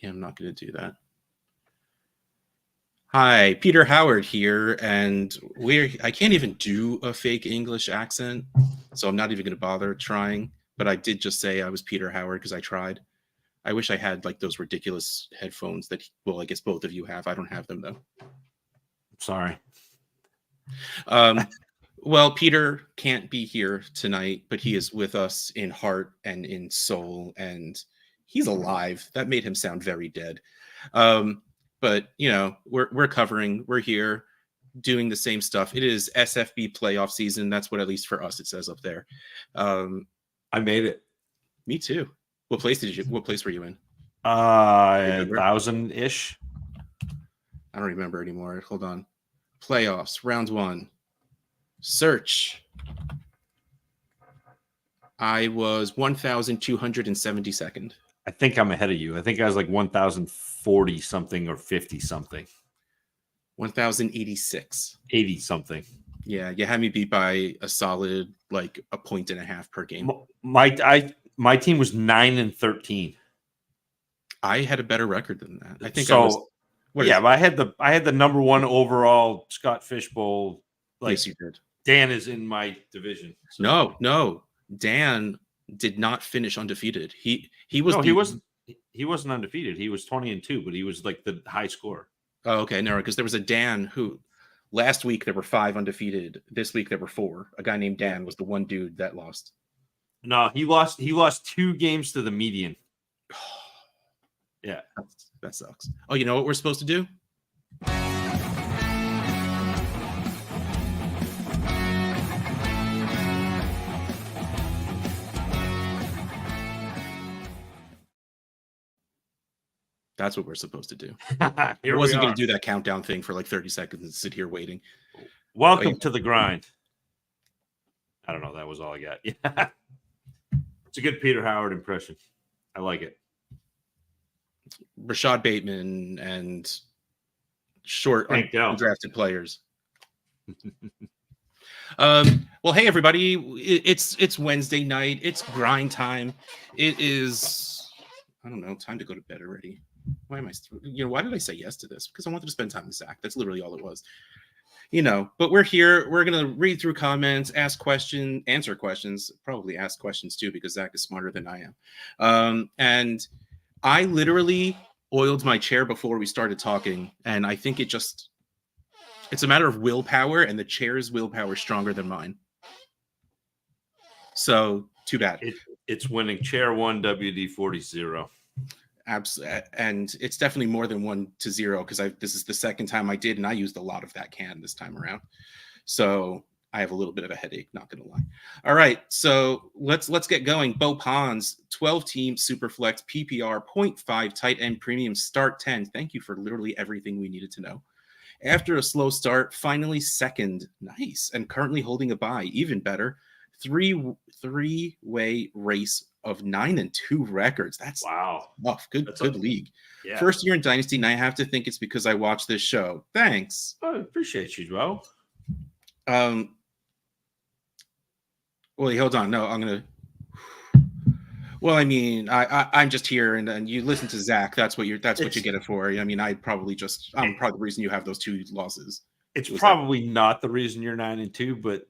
Yeah, I'm not going to do that. Hi, Peter Howard here, and I can't even do a fake English accent, so I'm not even going to bother trying, but I did just say I was Peter Howard because I tried. I wish I had like those ridiculous headphones that, well, I guess both of you have. I don't have them though. Sorry. Well, Peter can't be here tonight, but he is with us in heart and in soul, and he's alive. That made him sound very dead. But you know, we're here doing the same stuff. It is SFB playoff season. That's what, at least for us, it says up there. I made it. Me too. What place were you in? 1,000-ish. I don't remember anymore. Hold on. Playoffs, round 1. Search. I was 1,272nd. I think I'm ahead of you. I think I was like 1,040 something or 50 something. 1,086. 80 something. Yeah, you had me beat by a solid like 1.5 per game. My team was 9-13. I had a better record than that. I think so. But I had the number 1 overall Scott Fishbowl. Like, yes, you did. Dan is in my division. So. No. Dan did not finish undefeated. He wasn't undefeated. He was 20-2, but he was like the high scorer. Oh, okay. No, because there was a Dan who last week there were 5 undefeated. This week there were 4. A guy named Dan was the one dude that lost. No, he lost 2 games to the median. Yeah. That sucks. Oh, you know what we're supposed to do? That's what we're supposed to do. I wasn't going to do that countdown thing for like 30 seconds and sit here waiting. Welcome to the grind. I don't know. That was all I got. Yeah. It's a good Peter Howard impression. I like it. Rashad Bateman and short undrafted players. Well, hey everybody, it's Wednesday night. It's grind time. It is, I don't know, time to go to bed already. Why did I say yes to this? Because I wanted to spend time with Zach. That's literally all it was. But we're here. We're going to read through comments, ask questions, answer questions, probably ask questions too, because Zach is smarter than I am. And I literally oiled my chair before we started talking. And I think it's a matter of willpower, and the chair's willpower is stronger than mine. So too bad. It's winning chair 1 WD-40. Absolutely, and it's definitely more than 1-0 because this is the second time I did, and I used a lot of that can this time around. So I have a little bit of a headache, not gonna lie. All right, so let's get going. Bo Pons, 12-team Superflex PPR 0.5 tight end premium start 10. Thank you for literally everything we needed to know. After a slow start, finally second, nice, and currently holding a bye, even better. Three-way race of 9-2 records. That's wow. Tough. Good league. Yeah. First year in Dynasty, and I have to think it's because I watched this show. Thanks. I appreciate you, Joe. Well, hold on. No, I'm gonna. Well, I mean, I'm just here, and you listen to Zach. That's what you get it for. I mean, I'm probably the reason you have those 2 losses. It's probably not the reason you're 9-2, but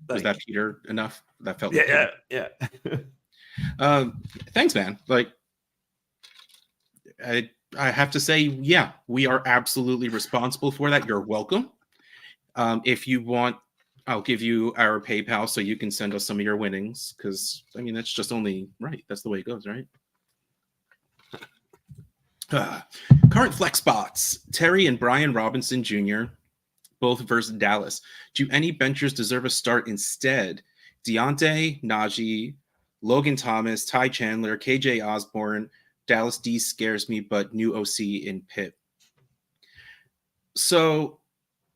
was that Peter enough? That felt yeah. Thanks, man. Like, I have to say, yeah, we are absolutely responsible for that. You're welcome. If you want, I'll give you our PayPal so you can send us some of your winnings, because I mean that's just only right. That's the way it goes, right? Current flex spots: Terry and Brian Robinson Jr. both versus Dallas. Do any benchers deserve a start instead? Deontay, Najee, Logan Thomas, Ty Chandler, KJ Osborne, Dallas D scares me, but new OC in Pitt. So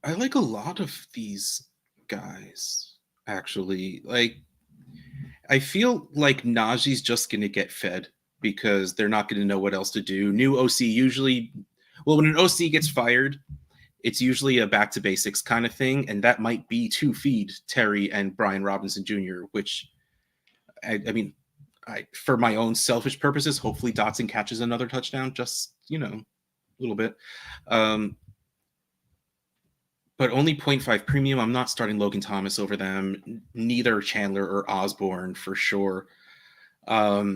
I like a lot of these guys, actually. Like, I feel like Najee's just going to get fed because they're not going to know what else to do. New OC usually, well, when an OC gets fired, it's usually a back to basics kind of thing. And that might be to feed Terry and Brian Robinson Jr., which I mean, for my own selfish purposes, hopefully Dotson catches another touchdown, just, a little bit. But only 0.5 premium. I'm not starting Logan Thomas over them. Neither Chandler or Osborne for sure. Yeah,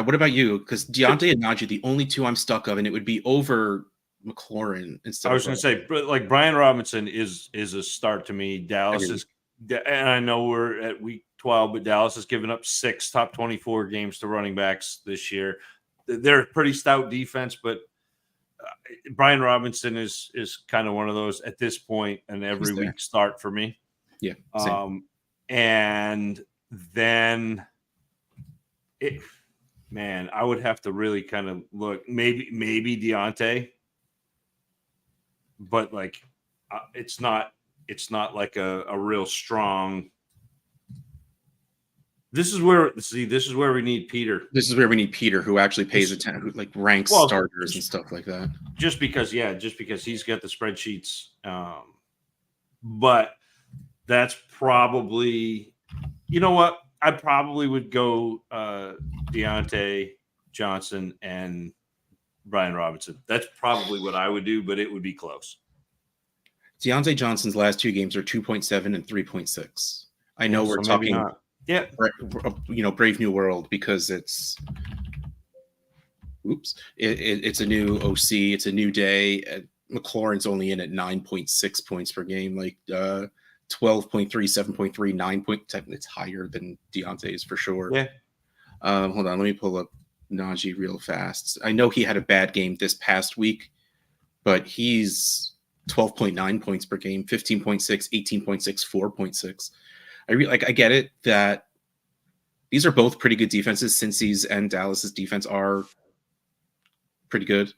what about you? Because Deontay and Najee, the only two I'm stuck of, and it would be over McLaurin instead. I was going to say, like Brian Robinson is a start to me. Dallas is, and I know we're at week 12, but Dallas has given up 6 top 24 games to running backs this year. They're a pretty stout defense, but Brian Robinson is kind of one of those at this point, an every week start for me. Yeah. Same. And then I would have to really kind of look, maybe Deontay, but like it's not like a real strong. This is where we need Peter. This is where we need Peter, who actually pays attention, who like ranks starters and stuff like that. Just because he's got the spreadsheets. But that's probably, you know what? I probably would go Deontay Johnson and Brian Robinson. That's probably what I would do, but it would be close. Deontay Johnson's last 2 games are 2.7 and 3.6. I know we're talking. Yeah, Brave New World, because it's it's a new OC, it's a new day. McLaurin's only in at 9.6 points per game, like 12.3, 7.3, 9 point. It's higher than Deontay's for sure. Yeah. Hold on, let me pull up Najee real fast. I know he had a bad game this past week, but he's 12.9 points per game, 15.6, 18.6, 4.6. I get it that these are both pretty good defenses. Cincy's and Dallas's defense are pretty good.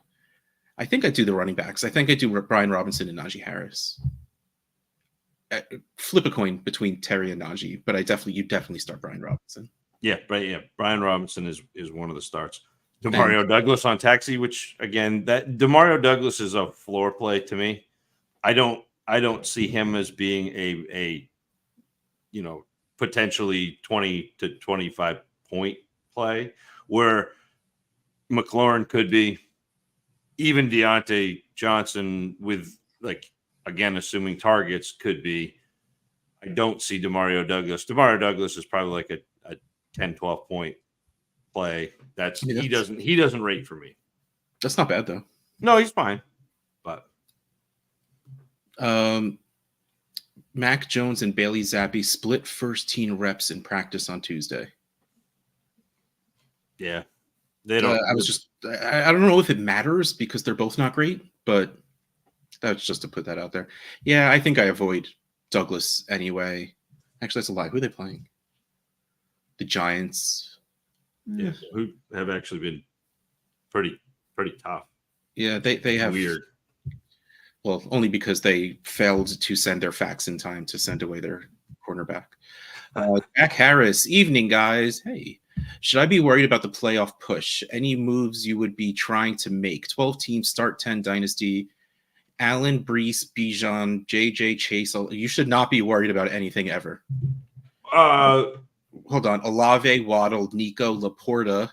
I think I do the running backs. I think I do Brian Robinson and Najee Harris. Flip a coin between Terry and Najee, but you definitely start Brian Robinson. Yeah, Brian Robinson is one of the starts. Demario Douglas on taxi, which again, that Demario Douglas is a floor play to me. I don't see him as being a potentially 20 to 25 point play, where McLaurin could be, even Deontay Johnson with, like, again, assuming targets, could be. I don't see Demario Douglas. Demario Douglas is probably like a 10, 12 point play. He doesn't rate for me. That's not bad though. No, he's fine. But Mac Jones and Bailey Zappi split first team reps in practice on Tuesday. Yeah. They don't. I don't know if it matters because they're both not great, but that's just to put that out there. Yeah, I think I avoid Douglas anyway. Actually, that's a lie. Who are they playing? The Giants. Yeah, who have actually been pretty tough. Yeah, they have weird. Well, only because they failed to send their fax in time to send away their cornerback. Jack Harris, evening, guys. Hey, should I be worried about the playoff push? Any moves you would be trying to make? 12 teams, start 10 Dynasty. Allen, Brees, Bijan, JJ, Chase. You should not be worried about anything ever. Hold on. Olave, Waddle, Nico, Laporta,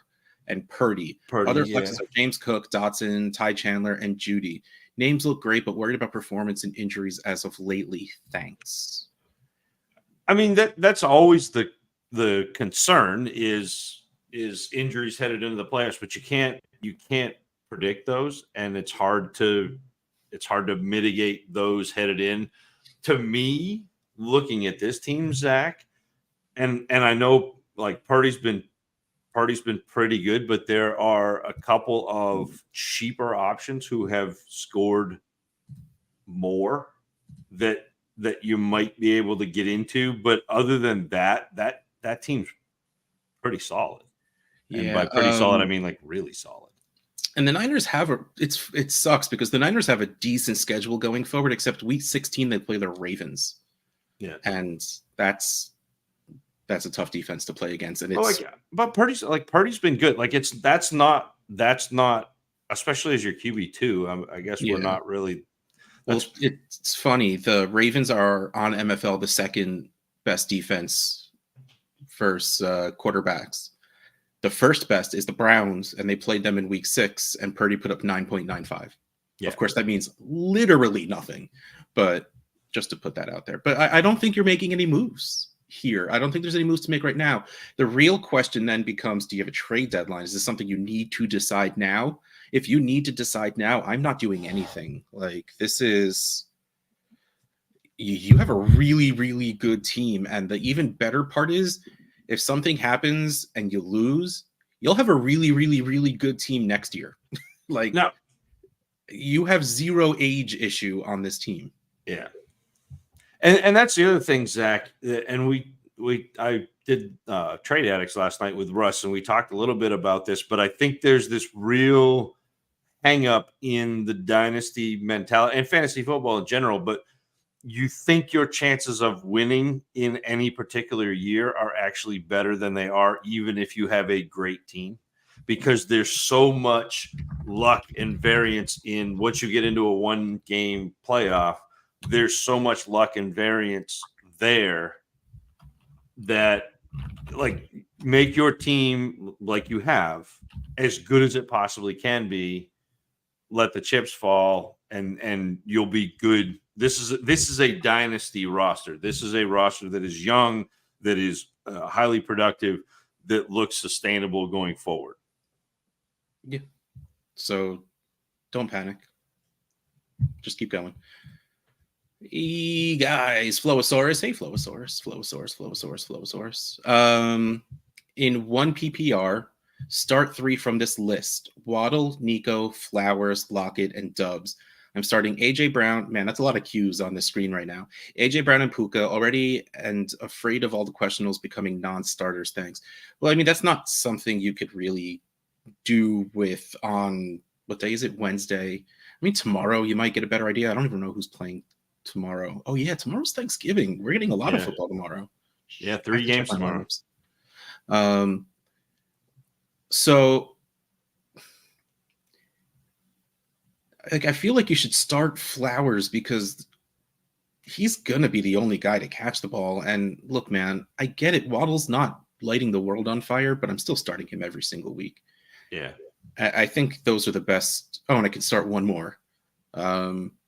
and Purdy. Other flexes are James Cook, Dotson, Ty Chandler, and Judy. Names look great, but worried about performance and injuries as of lately. Thanks. I mean, that's always the concern is injuries headed into the playoffs, but you can't predict those, and it's hard to mitigate those headed in. To me, looking at this team, Zach, and I know like Purdy's been pretty good, but there are a couple of cheaper options who have scored more that you might be able to get into. But other than that team's pretty solid. Yeah, and by pretty solid, I mean like really solid. And the Niners it sucks because the Niners have a decent schedule going forward, except week 16 they play the Ravens. Yeah, and that's a tough defense to play against. And but Purdy's been good. Like that's not especially as your QB2. I guess we're not really. Well, it's funny. The Ravens are on MFL the second best defense versus quarterbacks. The first best is the Browns, and they played them in week 6, and Purdy put up 9.95. Yeah. Of course, that means literally nothing, but just to put that out there. But I don't think you're making any moves here. I don't think there's any moves to make right now. The real question then becomes, do you have a trade deadline? Is this something you need to decide now? If you need to decide now, I'm not doing anything. Like, this is... You have a really, really good team. And the even better part is, if something happens and you lose, you'll have a really, really, really good team next year. Like, No. You have zero age issue on this team. Yeah. And that's the other thing, Zach. And I did Trade Addicts last night with Russ, and we talked a little bit about this, but I think there's this real hang up in the dynasty mentality and fantasy football in general, but you think your chances of winning in any particular year are actually better than they are, even if you have a great team, because there's so much luck and variance in once you get into a 1-game playoff. There's so much luck and variance there that, like, make your team, like you have, as good as it possibly can be. Let the chips fall, and you'll be good. This is a dynasty roster. This is a roster that is young, that is highly productive, that looks sustainable going forward. Yeah. So don't panic. Just keep going. Guys, Flowosaurus. Hey, Flowosaurus. In 1 PPR, start 3 from this list: Waddle, Nico, Flowers, Lockett, and Dubs. I'm starting AJ Brown. Man, that's a lot of cues on the screen right now. AJ Brown and Puka already, and afraid of all the questionables becoming non-starters. Thanks. Well, I mean, that's not something you could really do with on, what day is it? Wednesday. I mean, tomorrow you might get a better idea. I don't even know who's playing tomorrow. Oh yeah, tomorrow's Thanksgiving. We're getting a lot of football tomorrow. Yeah, 3 games tomorrow. So, like, I feel like you should start Flowers because he's gonna be the only guy to catch the ball. And look, man, I get it. Waddle's not lighting the world on fire, but I'm still starting him every single week. Yeah, I think those are the best. Oh, and I can start one more.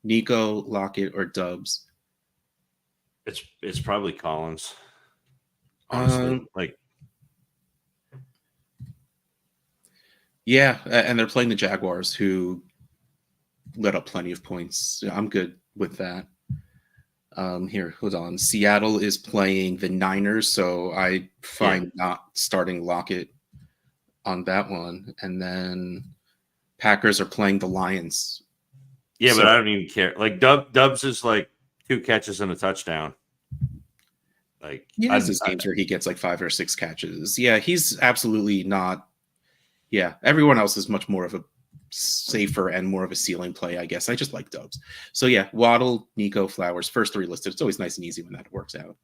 Nico, Lockett, or Dubs. It's probably Collins. Honestly, yeah, and they're playing the Jaguars, who let up plenty of points. I'm good with that. Here, hold on. Seattle is playing the Niners, so I find not starting Lockett on that one. And then Packers are playing the Lions. Yeah, so, but I don't even care. Like, Dubs is like 2 catches and a touchdown. Like, he has his games where he gets like 5 or 6 catches. Yeah, he's absolutely not. Yeah, everyone else is much more of a safer and more of a ceiling play, I guess. I just like Dubs. So yeah, Waddle, Nico, Flowers, first 3 listed. It's always nice and easy when that works out.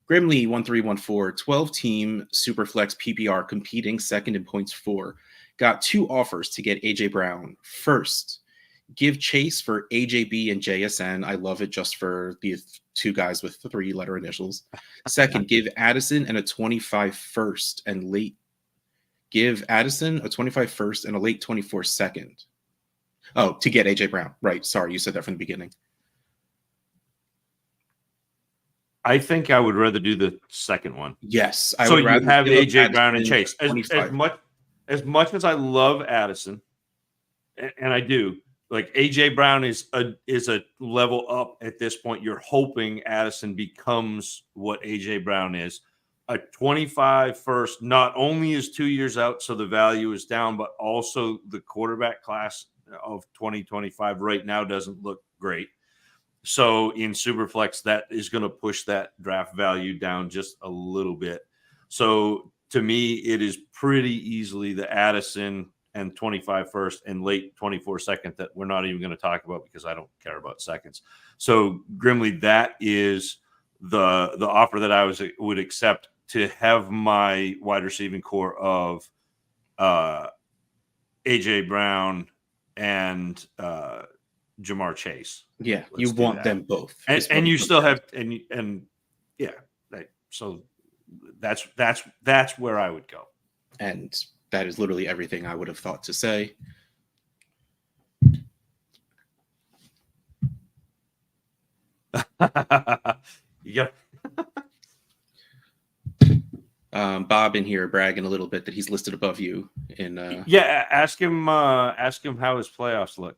Grimley 1314, 12-team Superflex PPR competing second in points 4. Got 2 offers to get AJ Brown. First, give Chase for AJB and JSN. I love it just for the 2 guys with 3-letter initials. Second, give Addison and a 25 first and late. Give Addison a 25 first and a late 24 second. Oh, to get AJ Brown. Right. Sorry, you said that from the beginning. I think I would rather do the second one. Yes. I would rather have AJ Brown and Chase. As much as I love Addison, and I do, like, AJ Brown is a level up at this point. You're hoping Addison becomes what AJ Brown is. A 25 first not only is 2 years out, so the value is down, but also the quarterback class of 2025 right now doesn't look great. So in Superflex, that is going to push that draft value down just a little bit. So to me, it is pretty easily the Addison and 25 first and late 24 second that we're not even going to talk about because I don't care about seconds. So Grimley, that is the offer that I would accept to have my wide receiving core of AJ Brown and Jamar Chase. Yeah, you want them both. And you still have and yeah, so That's where I would go. And that is literally everything I would have thought to say. You got Bob in here bragging a little bit that he's listed above you. In ask him how his playoffs look.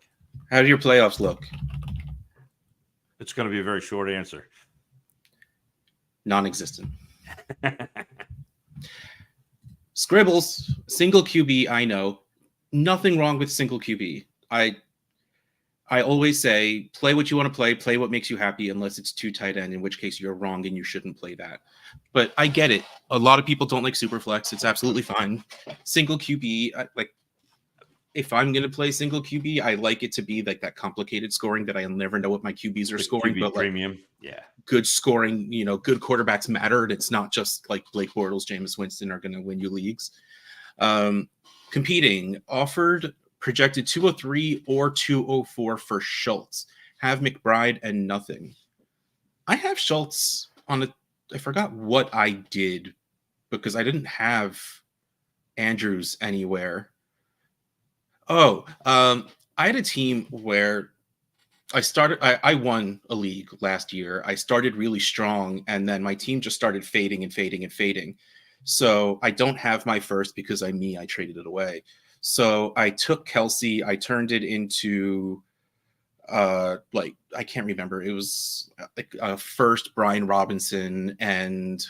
How do your playoffs look? It's going to be a very short answer. Non-existent. Scribbles, single QB, I know. Nothing wrong with single QB. I always say, play what you want to play what makes you happy, unless it's two tight end, in which case you're wrong and you shouldn't play that. But I get it. A lot of people don't like Superflex. It's absolutely fine. Single QB, if I'm going to play single QB, I like it to be like that complicated scoring that I'll never know what my QBs are scoring. QB but premium, like, good scoring, good quarterbacks matter. And it's not just like Blake Bortles, Jameis Winston are going to win you leagues. Competing, offered projected 203 or 204 for Schultz. Have McBride and nothing. I have Schultz on I forgot what I did because I didn't have Andrews anywhere. I had a team where I won a league last year. I started really strong, and then my team just started fading and fading and fading. So I don't have my first because I traded it away. So I took Kelsey, I turned it into I can't remember. It was like first Brian Robinson and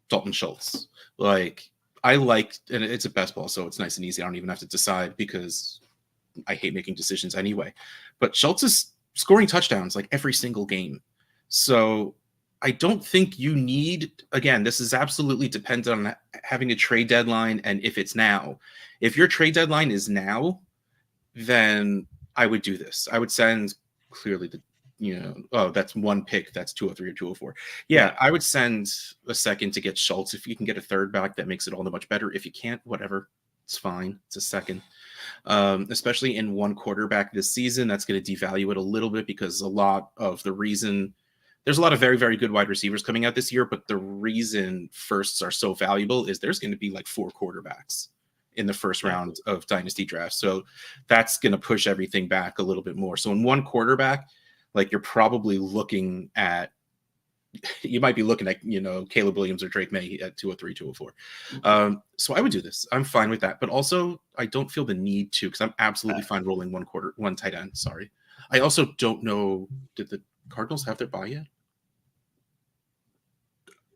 Dalton Schultz. Like I liked, and it's a best ball, so it's nice and easy. I don't even have to decide because I hate making decisions anyway. But Schultz is scoring touchdowns like every single game. So I don't think you need, again, this is absolutely dependent on having a trade deadline and if it's now. If your trade deadline is now, then I would do this. I would send clearly that's one pick, that's 203 or 204. Yeah, I would send a second to get Schultz. If you can get a third back, that makes it all the much better. If you can't, whatever, it's fine. It's a second. Especially in one quarterback this season, that's going to devalue it a little bit because a lot of the reason there's a lot of very, very good wide receivers coming out this year, but the reason firsts are so valuable is there's going to be like 4 quarterbacks in the first round of dynasty drafts. So that's going to push everything back a little bit more. So in one quarterback, like you're probably looking at, you might be looking at, Caleb Williams or Drake May at 203, 204. So I would do this. I'm fine with that. But also I don't feel the need to, because I'm absolutely fine rolling one tight end. Sorry. I also don't know, did the Cardinals have their bye yet?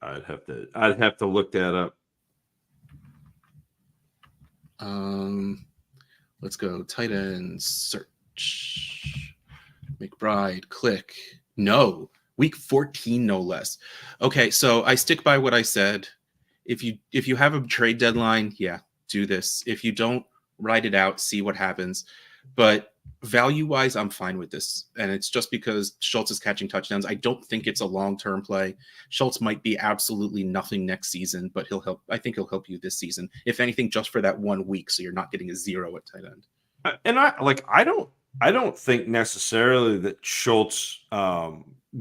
I'd have to look that up. Let's go tight end search. McBride, click. No, week 14, no less. Okay, so I stick by what I said. If you have a trade deadline, yeah, do this. If you don't, write it out, see what happens. But value-wise, I'm fine with this. And it's just because Schultz is catching touchdowns. I don't think it's a long-term play. Schultz might be absolutely nothing next season, but I think he'll help you this season. If anything, just for that 1 week, so you're not getting a 0 at tight end. And I don't think necessarily that Schultz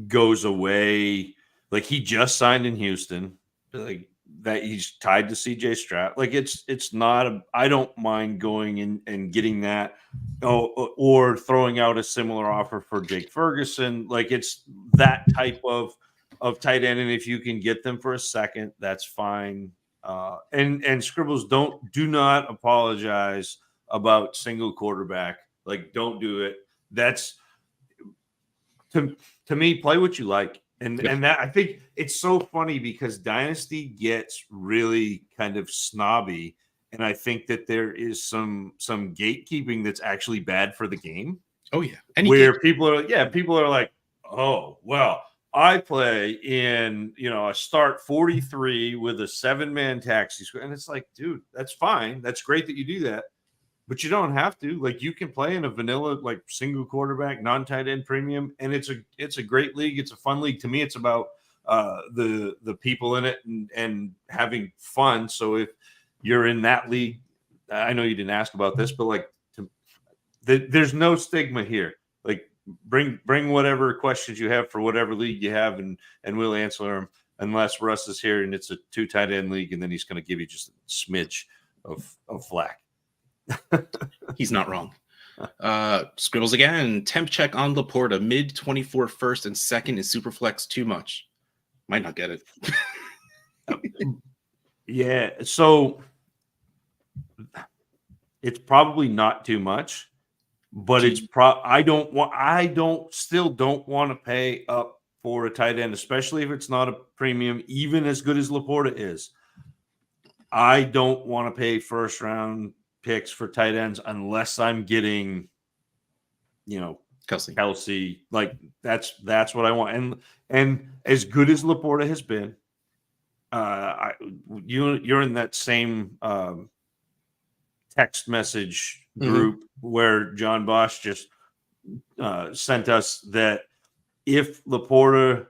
goes away. Like he just signed in Houston, like that he's tied to CJ Stroud. Like it's not I don't mind going in and getting that or throwing out a similar offer for Jake Ferguson. Like it's that type of tight end. And if you can get them for a second, that's fine. And Scribbles, do not apologize about single quarterback. Like, don't do it. That's to me, play what you like. And that I think it's so funny because Dynasty gets really kind of snobby. And I think that there is some gatekeeping that's actually bad for the game. Oh, yeah. People are like, oh, well, I play in, a start 43 with a 7-man taxi squad. And it's like, dude, that's fine. That's great that you do that. But you don't have to. Like you can play in a vanilla, like single quarterback, non-tight end premium, and it's a great league. It's a fun league. To me, it's about the people in it and having fun. So if you're in that league, I know you didn't ask about this, but like there's no stigma here. Like bring whatever questions you have for whatever league you have, and we'll answer them. unless Russ is here and it's a 2 tight end league, and then he's going to give you just a smidge of flack. He's not wrong. Scribbles again. Temp check on Laporta. Mid 24 first and second is Superflex too much. Might not get it. Yeah, so it's probably not too much, but it's still don't want to pay up for a tight end, especially if it's not a premium, even as good as Laporta is. I don't want to pay first round picks for tight ends unless I'm getting, Kelsey. Like that's what I want. And as good as Laporta has been, you're in that same text message group where John Bosch just sent us that if Laporta,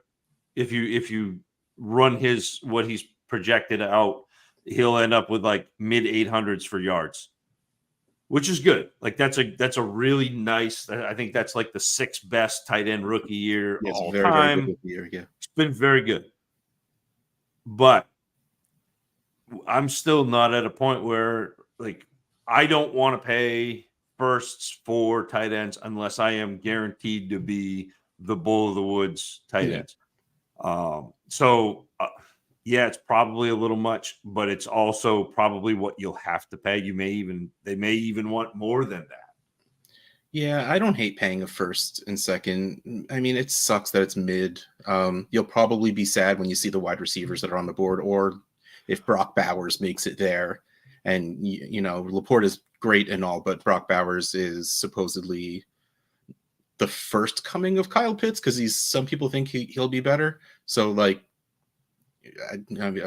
if you run what he's projected out, he'll end up with like mid 800s for yards, which is good. Like that's a really nice. I think that's like the 6th best tight end rookie year all time. Very good year, yeah. It's been very good, but I'm still not at a point where like I don't want to pay firsts for tight ends unless I am guaranteed to be the bull of the woods tight ends. Yeah, it's probably a little much, but it's also probably what you'll have to pay. They may even want more than that. Yeah, I don't hate paying a first and second. I mean, it sucks that it's mid. You'll probably be sad when you see the wide receivers that are on the board, or if Brock Bowers makes it there. And, Laporte is great and all, but Brock Bowers is supposedly the first coming of Kyle Pitts because some people think he'll be better. So, like, I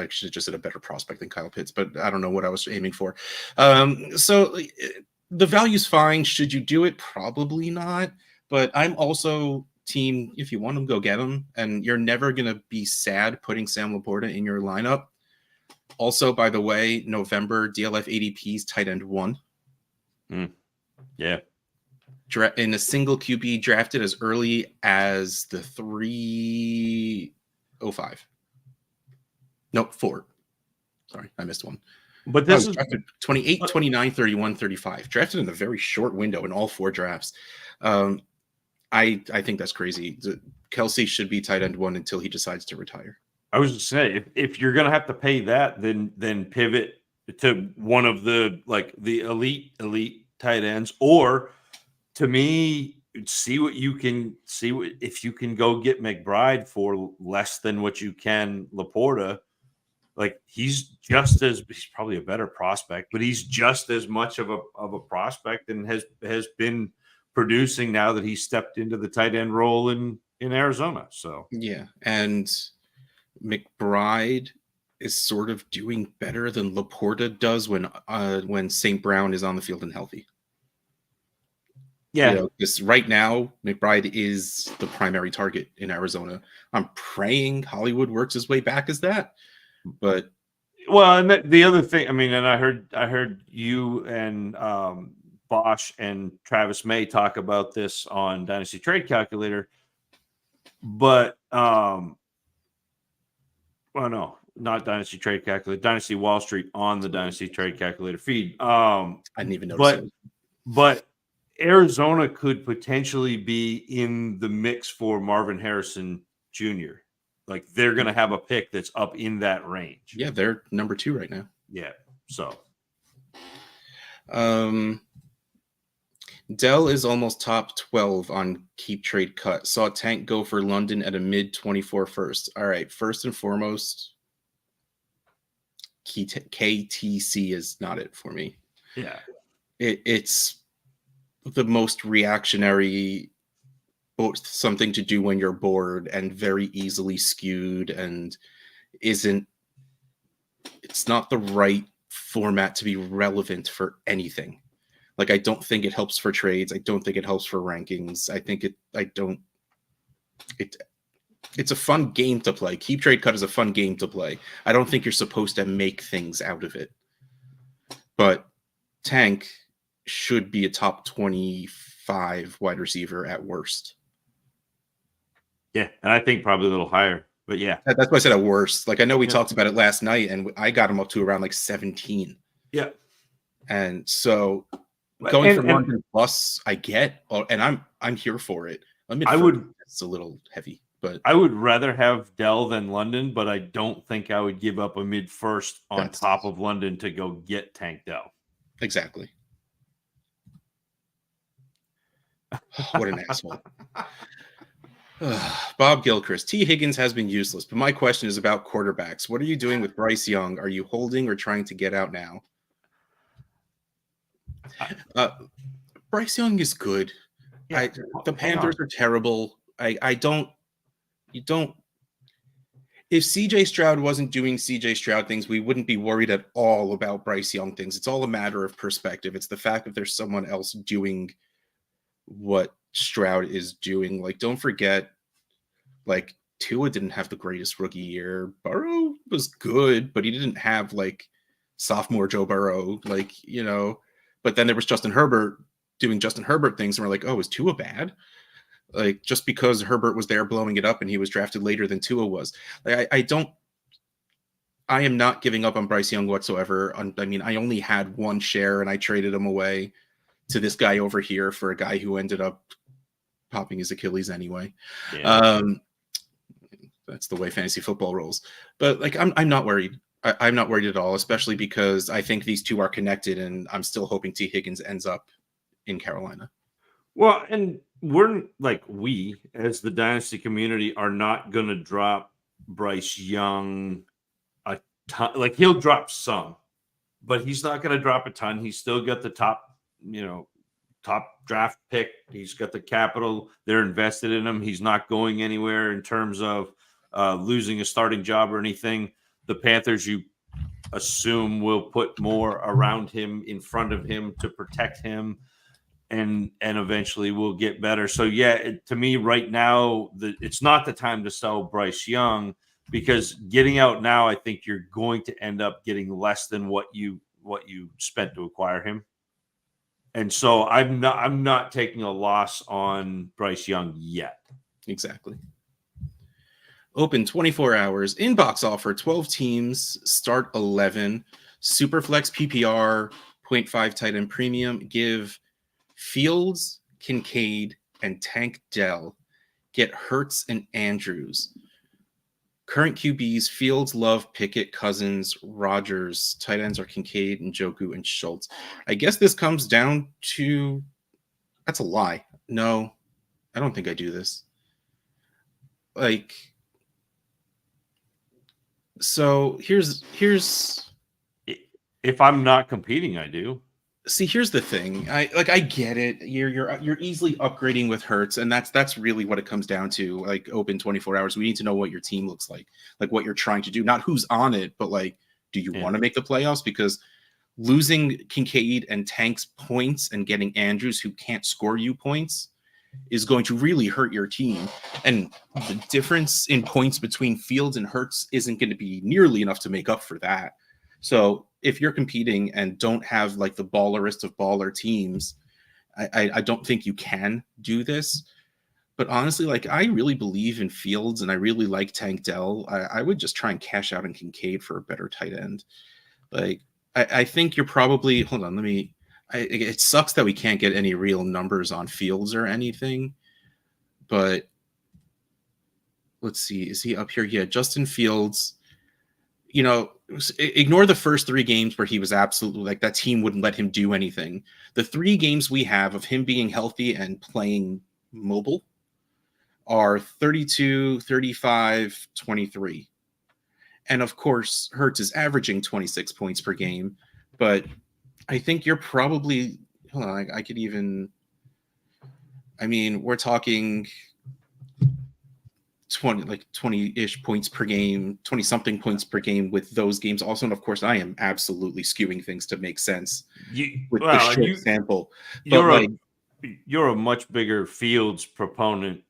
should have just said a better prospect than Kyle Pitts, but I don't know what I was aiming for. So the value's fine. Should you do it? Probably not. But I'm also team, if you want him, go get him. And you're never going to be sad putting Sam Laporta in your lineup. Also, by the way, November DLF ADP's tight end 1. Yeah. In a single QB drafted as early as the 305. Nope, 4. Sorry, I missed one. But this is drafted 28, 29, 31, 35. Drafted in a very short window in all 4 drafts. I think that's crazy. Kelsey should be tight end 1 until he decides to retire. I was just saying, if you're going to have to pay that, then pivot to one of the elite tight ends, or to me, see if you can go get McBride for less than what you can Laporta. Like he's probably a better prospect, but he's just as much of a prospect and has been producing now that he stepped into the tight end role in Arizona. So yeah, and McBride is sort of doing better than Laporta does when St. Brown is on the field and healthy. Yeah, this right now, McBride is the primary target in Arizona. I'm praying Hollywood works his way back as that. But and the other thing, I mean, and I heard you and Bosch and Travis May talk about this on Dynasty Trade Calculator, but no, not Dynasty Trade Calculator, Dynasty Wall Street on the Dynasty Trade Calculator feed. I didn't even notice. But Arizona could potentially be in the mix for Marvin Harrison Jr. Like they're going to have a pick that's up in that range. Yeah, they're number 2 right now. Yeah. So, Dell is almost top 12 on keep trade cut. Saw Tank go for London at a mid 24 first. All right. First and foremost, KTC is not it for me. Yeah. It's the most reactionary, something to do when you're bored and very easily skewed, and it's not the right format to be relevant for anything. Like, I don't think it helps for trades. I don't think it helps for rankings. It's a fun game to play. Keep trade cut is a fun game to play. I don't think you're supposed to make things out of it. But Tank should be a top 25 wide receiver at worst. Yeah, and I think probably a little higher But yeah, That's why I said at worst. Like I know we yeah, talked about it last night, and I got him up to around like 17. yeah. And so going for And London plus, I get, and I'm here for it. I would, it's a little heavy, but I would rather have Dell than London, but I don't think I would give up a mid first on that's top of London to go get Tank Dell. exactly. What an asshole. Bob Gilchrist. T. Higgins has been useless, but my question is about quarterbacks. What are you doing with Bryce Young? Are you holding or trying to get out now? Bryce Young is good. Yeah, The Panthers are terrible. I don't. You don't. If CJ Stroud wasn't doing CJ Stroud things, we wouldn't be worried at all about Bryce Young things. It's all a matter of perspective. It's the fact that there's someone else doing what Stroud is doing. Like, don't forget, like, Tua didn't have the greatest rookie year. Burrow was good, but he didn't have like sophomore Joe Burrow, like, you know. But then there was Justin Herbert doing Justin Herbert things, and we're like, oh, is Tua bad? Like, just because Herbert was there blowing it up and he was drafted later than Tua was. Like, I am not giving up on Bryce Young whatsoever. I mean, I only had one share and I traded him away to this guy over here for a guy who ended up popping his Achilles anyway. yeah. That's the way fantasy football rolls. But like, I'm not worried. I'm not worried at all, especially because I think these two are connected, and I'm still hoping T. Higgins ends up in Carolina. Well, and we're like, we as the Dynasty community are not going to drop Bryce Young a ton. Like, he'll drop some, but he's not going to drop a ton. He's still got the top, top draft pick. He's got the capital. They're invested in him. He's not going anywhere in terms of losing a starting job or anything. The Panthers, you assume, will put more around him, in front of him, to protect him, and eventually will get better. So yeah, to me right now, it's not the time to sell Bryce Young, because getting out now, I think you're going to end up getting less than what you spent to acquire him. And so I'm not taking a loss on Bryce Young yet. Exactly. Open 24 hours. Inbox offer 12 teams. Start 11. Superflex PPR 0.5 tight end premium. Give Fields, Kincaid, and Tank Dell. Get Hurts and Andrews. Current QBs: Fields, Love, Pickett, Cousins, Rodgers. Tight ends are Kincaid, and Njoku, and Schultz. I guess this comes down to... That's a lie. No, I don't think I do this. Like... So here's if I'm not competing, I do. See, here's the thing. I get it. You're easily upgrading with Hurts, and that's really what it comes down to. Like, open 24 hours. We need to know what your team looks like what you're trying to do, not who's on it, but like, do you want to make the playoffs? Because losing Kincaid and Tank's points and getting Andrews, who can't score you points, is going to really hurt your team. And the difference in points between Fields and Hurts isn't going to be nearly enough to make up for that. So if you're competing and don't have like the ballerist of baller teams, I don't think you can do this. But honestly, like, I really believe in Fields and I really like Tank Dell. I would just try and cash out on Kincaid for a better tight end. Like, I think you're probably... Hold on, it sucks that we can't get any real numbers on Fields or anything, but let's see. Is he up here? Yeah, Justin Fields, ignore the first 3 games where he was absolutely like that team wouldn't let him do anything. The 3 games we have of him being healthy and playing mobile are 32, 35, 23. And of course, Hurts is averaging 26 points per game, but I think you're probably... Hold on, I could even... I mean, we're talking 20-ish points per game, 20-something points per game with those games also. And of course, I am absolutely skewing things to make sense with the short sample. But you're a much bigger Fields proponent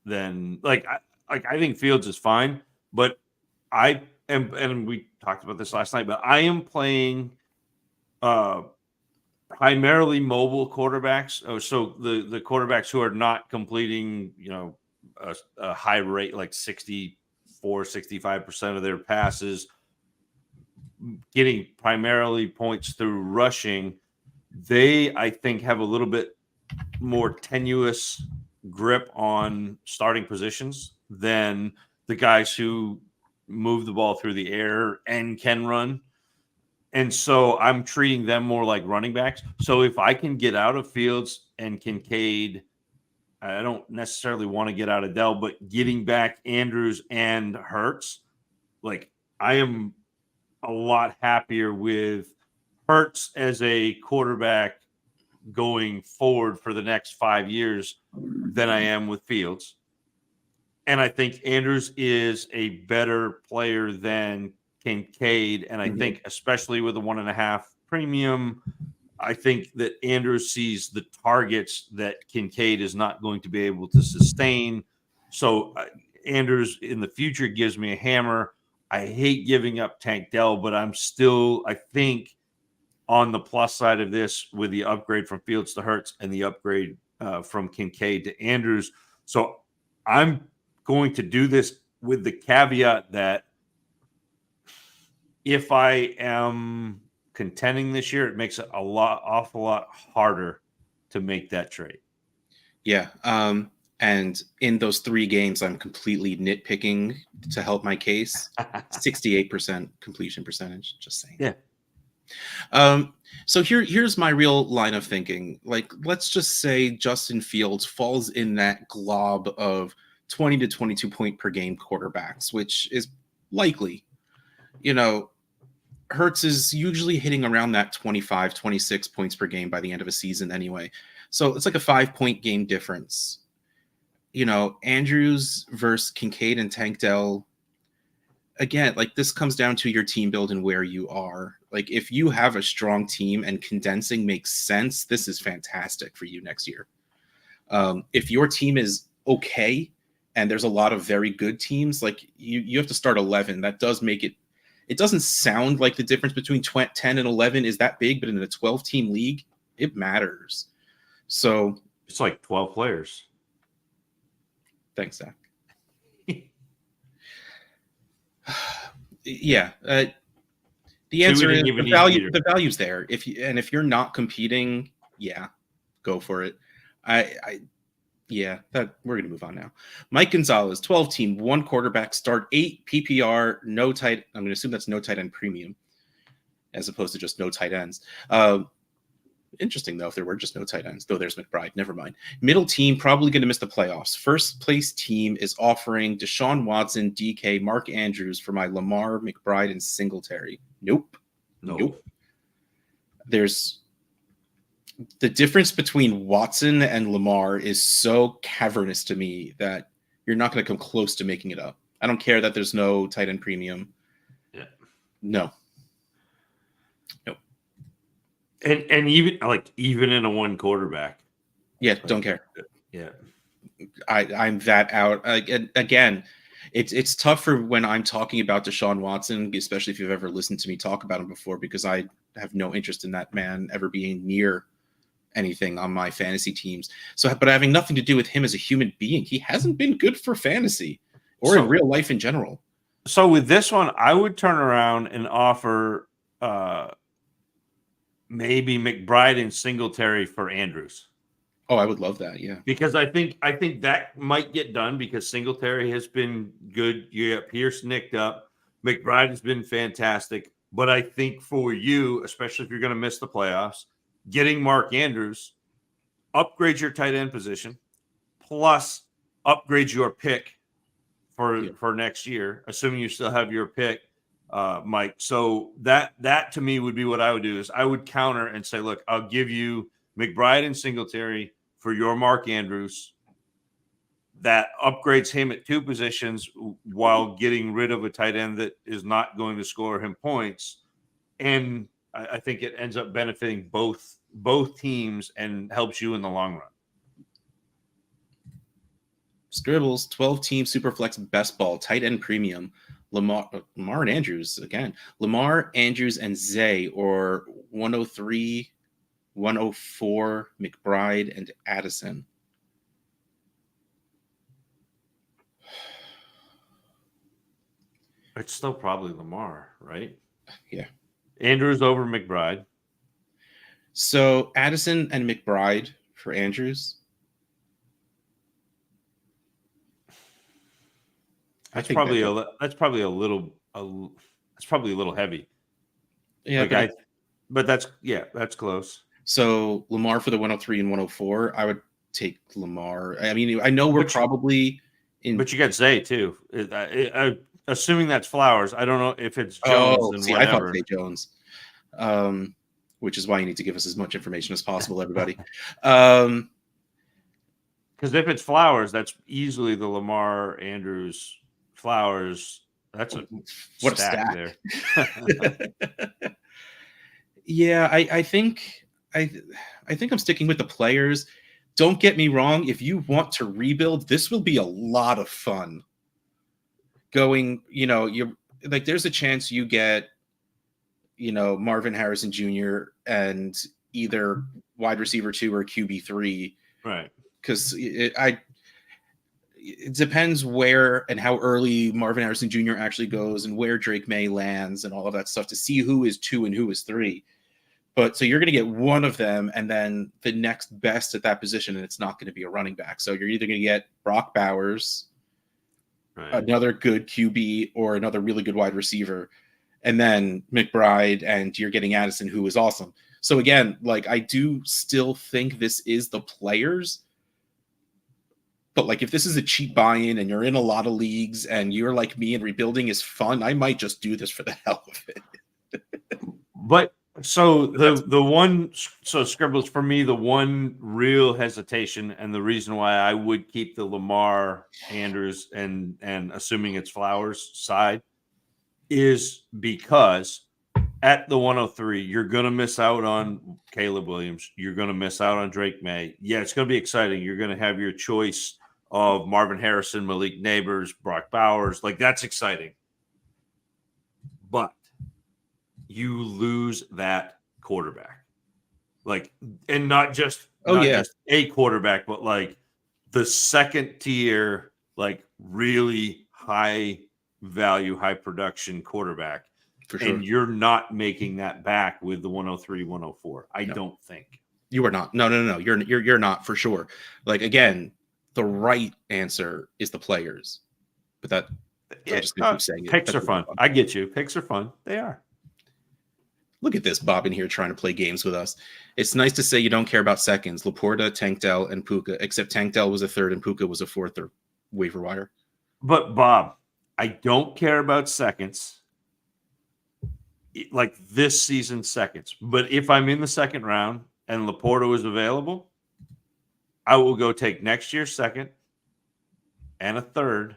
than... I think Fields is fine, but I am, and we talked about this last night, but I am playing primarily mobile quarterbacks. So the quarterbacks who are not completing, a high rate, like 60, 65% of their passes, getting primarily points through rushing. They, I think, have a little bit more tenuous grip on starting positions than the guys who move the ball through the air and can run. And so I'm treating them more like running backs. So if I can get out of Fields and Kincaid, I don't necessarily want to get out of Dell, but getting back Andrews and Hurts, like I am a lot happier with Hurts as a quarterback going forward for the next 5 years than I am with Fields. And I think Andrews is a better player than Kincaid. And I think, especially with the 1.5 premium, I think that Andrews sees the targets that Kincaid is not going to be able to sustain. So Andrews in the future gives me a hammer. I hate giving up Tank Dell, but I'm still, I think, on the plus side of this with the upgrade from Fields to Hurts and the upgrade from Kincaid to Andrews. So I'm going to do this with the caveat that if I am contending this year, it makes it awful lot harder to make that trade. Yeah. And in those 3 games, I'm completely nitpicking to help my case. 68% completion percentage. Just saying. Yeah. So here's my real line of thinking. Like, let's just say Justin Fields falls in that glob of 20 to 22 point per game quarterbacks, which is likely. Hurts is usually hitting around that 25, 26 points per game by the end of a season anyway. So it's like a 5-point game difference. Andrews versus Kincaid and Tank Dell. Again, like, this comes down to your team build and where you are. Like, if you have a strong team and condensing makes sense, this is fantastic for you next year. If your team is okay and there's a lot of very good teams, like you have to start 11. That does make it. It doesn't sound like the difference between 10 and 11 is that big, but in a 12-team league, it matters. So it's like 12 players. Thanks, Zach. Yeah. The answer is the value's there. If you're not competing, yeah, go for it. We're gonna move on now. Mike Gonzalez, 12-team, 1 quarterback, start 8 PPR, no tight. I'm gonna assume that's no tight end premium, as opposed to just no tight ends. Interesting though, if there were just no tight ends. Though there's McBride. Never mind. Middle team probably going to miss the playoffs. First place team is offering Deshaun Watson, DK, Mark Andrews for my Lamar, McBride, and Singletary. Nope. There's the difference between Watson and Lamar is so cavernous to me that you're not going to come close to making it up. I don't care that there's no tight end premium. Yeah. No. And even in a 1 quarterback. Yeah, don't care. Yeah. I'm that out. Again, it's tough for when I'm talking about Deshaun Watson, especially if you've ever listened to me talk about him before, because I have no interest in that man ever being near anything on my fantasy teams. So, but having nothing to do with him as a human being, he hasn't been good for fantasy or in real life in general. So with this one, I would turn around and offer maybe McBride and Singletary for Andrews. Oh, I would love that. Yeah. Because I think that might get done because Singletary has been good. You got Pierce nicked up. McBride has been fantastic. But I think for you, especially if you're going to miss the playoffs, getting Mark Andrews upgrades your tight end position, plus upgrades your pick for next year, assuming you still have your pick. Mike. So that to me would be what I would do is I would counter and say, look, I'll give you McBride and Singletary for your Mark Andrews. That upgrades him at 2 positions while getting rid of a tight end that is not going to score him points. And I think it ends up benefiting both teams and helps you in the long run. Scribbles, 12-team Superflex best ball, tight end premium. Lamar and Andrews again. Lamar, Andrews, and Zay, or 103, 104, McBride, and Addison. It's still probably Lamar, right? Yeah. Andrews over McBride. So Addison and McBride for Andrews. I That's think probably that. that's probably a little that's probably a little heavy. Yeah, Like but that's close. so Lamar for the 103 and 104. I would take Lamar. I mean, I know we're But probably in. But you got Zay too. Assuming that's Flowers, I don't know if it's Jones. Oh, Then see, I thought whatever. Zay Jones, which is why you need to give us as much information as possible, everybody. Um, Because if it's Flowers, that's easily the Lamar Andrews Flowers. That's a what a stack stack! there. Yeah, I think I'm sticking with the players. Don't get me wrong. If you want to rebuild, this will be a lot of fun. Going, you like, there's a chance you get, Marvin Harrison Jr. and either wide receiver 2 or QB 3, Right. because it depends where and how early Marvin Harrison Jr. actually goes and where Drake May lands and all of that stuff to see who is 2 and who is 3. But so you're going to get one of them and then the next best at that position, and it's not going to be a running back. So you're either going to get Brock Bowers, Right. another good QB, or another really good wide receiver, and then McBride, and you're getting Addison, who is awesome. So again, like, I do still think this is the players. But like, if this is a cheap buy-in and you're in a lot of leagues and you're like me and rebuilding is fun, I might just do this for the hell of it. But so the one Scribbles for me, the one real hesitation and the reason why I would keep the Lamar Andrews and assuming it's Flowers side is because at the 103, you're going to miss out on Caleb Williams. You're going to miss out on Drake May. Yeah, it's going to be exciting. You're going to have your choice of Marvin Harrison, Malik Neighbors, Brock Bowers. Like, that's exciting. But you lose that quarterback. Like, and not just just a quarterback, but like the second tier, like really high value, high production quarterback. For sure. And you're not making that back with the 103, 104. I don't think. You are not. No. You're not, for sure. Like, again, the right answer is the players. But that I'm just gonna keep saying it. Picks are fun. I get you. Picks are fun. They are. Look at this Bob in here trying to play games with us. It's nice to say you don't care about seconds. Laporta, Tankdell, and Puka, except Tankdell was a third and Puka was a fourth or waiver wire. But Bob, I don't care about seconds. Like this season seconds. But if I'm in the second round and Laporta was available, I will go take next year's second and a third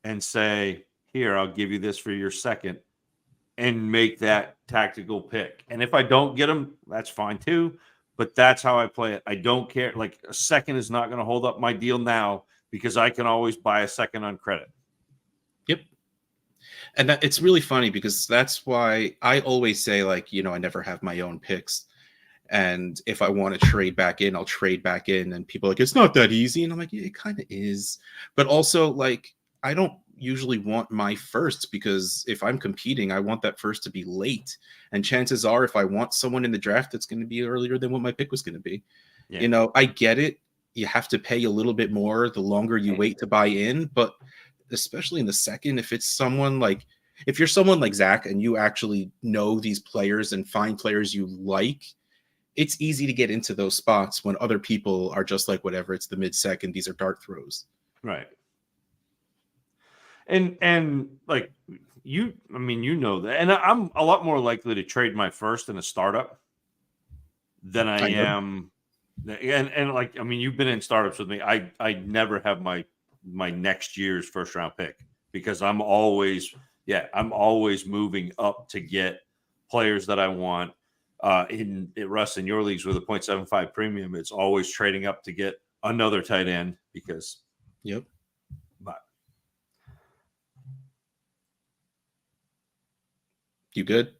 and say, here, I'll give you this for your second and make that tactical pick. And if I don't get them, that's fine too. But that's how I play it. I don't care. Like, a second is not going to hold up my deal now because I can always buy a second on credit. Yep. And that, it's really funny because that's why I always say, like, I never have my own picks. And if I want to trade back in, I'll trade back in. And people are like, it's not that easy. And I'm like, yeah, it kind of is. But also, like, I don't usually want my first, because if I'm competing, I want that first to be late. And chances are, if I want someone in the draft, that's going to be earlier than what my pick was going to be. Yeah. I get it. You have to pay a little bit more the longer you wait to buy in. But especially in the second, if it's someone like, if you're someone like Zach and you actually know these players and find players you like, it's easy to get into those spots when other people are just like, whatever, it's the mid-second, these are dart throws. Right. And like you, I mean, that. And I'm a lot more likely to trade my first in a startup than I am. And like, I mean, you've been in startups with me. I never have my next year's first round pick because I'm always moving up to get players that I want. In Russ, in your leagues with a 0.75 premium, it's always trading up to get another tight end because but you good?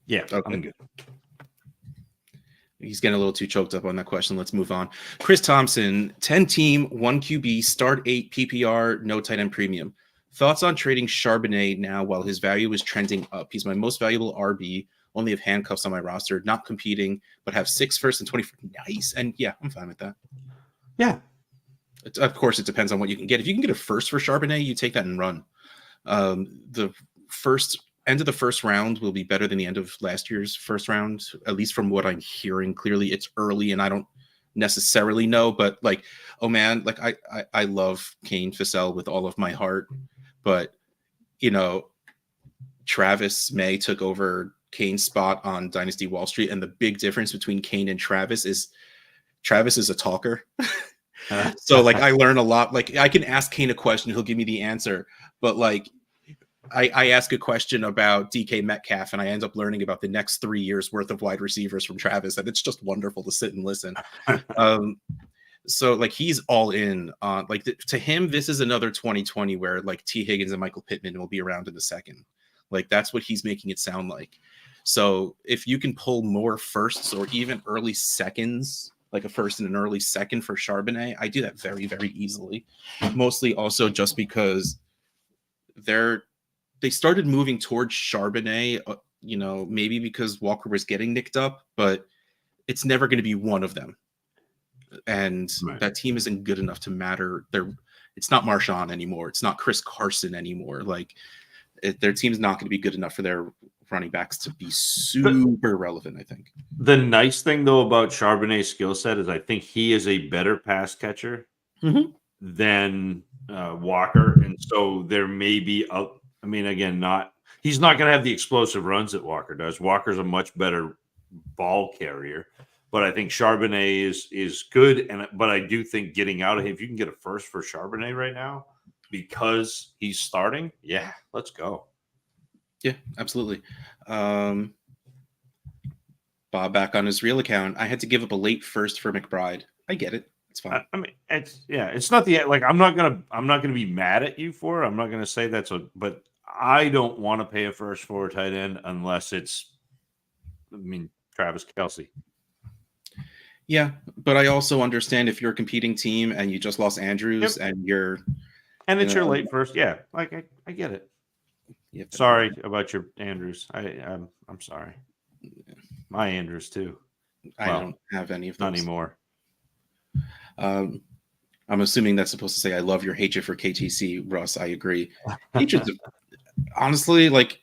Yeah, okay. I'm good. He's getting a little too choked up on that question. Let's move on. Chris Thompson, 10 team, 1 QB, start 8 PPR, no tight end premium. Thoughts on trading Charbonnet now while his value is trending up? He's my most valuable RB, only have handcuffs on my roster, not competing, but have 6 first and 24. Nice. And yeah, I'm fine with that. Yeah. Of course, it depends on what you can get. If you can get a first for Charbonnet, you take that and run. The end of the first round will be better than the end of last year's first round, at least from what I'm hearing. Clearly, it's early, and I don't necessarily know, but like, oh man, like I love Kane Fissell with all of my heart, but you know, Travis May took over Kane's spot on Dynasty Wall Street, and the big difference between Kane and Travis is a talker. So like I learn a lot. Like I can ask Kane a question, he'll give me the answer, but like I ask a question about DK Metcalf and I end up learning about the next 3 years worth of wide receivers from Travis, and it's just wonderful to sit and listen. So like he's all in on like to him, this is another 2020 where like T. Higgins and Michael Pittman will be around in the second. Like that's what he's making it sound like. So if you can pull more firsts or even early seconds, like a first and an early second for Charbonnet, I do that very, very easily. Mostly also just because they started moving towards Charbonnet, you know, maybe because Walker was getting nicked up, but it's never going to be one of them. And that team isn't good enough to matter. It's not Marshawn anymore. It's not Chris Carson anymore. Like their team's not going to be good enough for their running backs to be super relevant, I think. The nice thing, though, about Charbonnet's skill set is I think he is a better pass catcher than Walker. And so there may be, he's not going to have the explosive runs that Walker does. Walker's a much better ball carrier. But I think Charbonnet is good. But I do think getting out of him, if you can get a first for Charbonnet right now because he's starting, yeah, let's go. Yeah, absolutely. Bob back on his real account. I had to give up a late first for McBride. I get it. It's fine. I mean, it's not I'm not gonna be mad at you for it. I'm not gonna say but I don't want to pay a first for a tight end unless it's, Travis Kelce. Yeah, but I also understand if you're a competing team and you just lost Andrews and it's your late first. Yeah, like I get it. Sorry about your Andrews. I'm sorry. My Andrews too. I don't have any of those. Not anymore. I'm assuming that's supposed to say I love your hatred for KTC, Russ. I agree. Hatred's honestly like,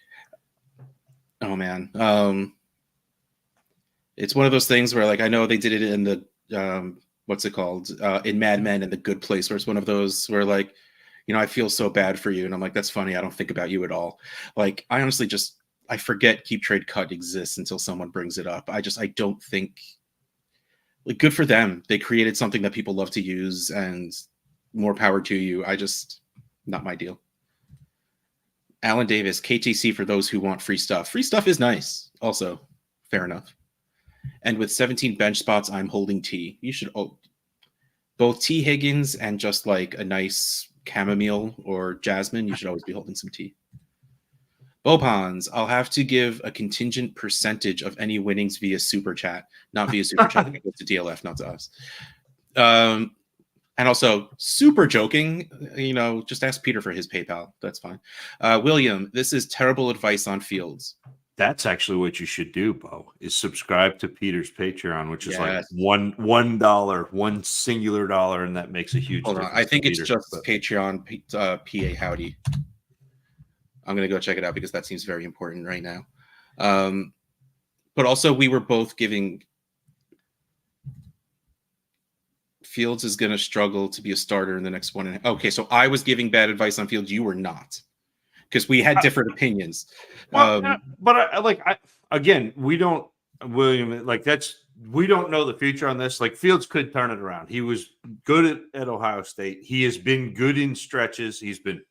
oh man. It's one of those things where like I know they did it in the what's it called? In Mad Men and The Good Place, where it's one of those where like, you know, I feel so bad for you. And I'm like, that's funny. I don't think about you at all. Like, I honestly I forget Keep Trade Cut exists until someone brings it up. I don't think, like, good for them. They created something that people love to use and more power to you. Not my deal. Alan Davis, KTC for those who want free stuff. Free stuff is nice. Also, fair enough. And with 17 bench spots, I'm holding T. You should both T. Higgins and just like a nice chamomile or jasmine, you should always be holding some tea. Bopons, I'll have to give a contingent percentage of any winnings via super chat, not via super chat. It goes to DLF, not to us. And also, super joking, you know, just ask Peter for his PayPal. That's fine. William, this is terrible advice on Fields. That's actually what you should do, Bo, is subscribe to Peter's Patreon, which is like $1, one singular dollar, and that makes a huge difference. I think it's just Patreon PA Howdy. I'm going to go check it out because that seems very important right now. But also, we were both giving Fields is going to struggle to be a starter in the next one. Okay, so I was giving bad advice on Fields. You were not. Because we had different opinions. Again, we don't, William, we don't know the future on this. Like, Fields could turn it around. He was good at Ohio State. He has been good in stretches. He's been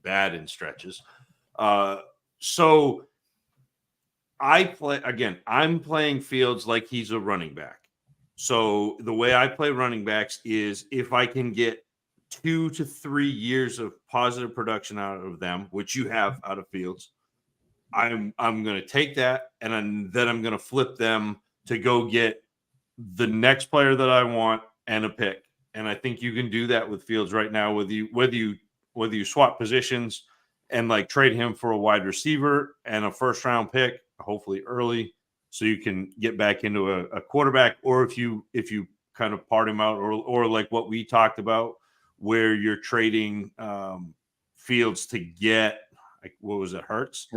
bad in stretches. So I'm playing Fields like he's a running back. So the way I play running backs is if I can get 2 to 3 years of positive production out of them, which you have out of Fields, I'm going to take that and then I'm going to flip them to go get the next player that I want and a pick. And I think you can do that with Fields right now, whether you swap positions and like trade him for a wide receiver and a first round pick, hopefully early, so you can get back into a quarterback, or if you kind of part him out, or like what we talked about, where you're trading Fields to get, like, what was it, Hurts?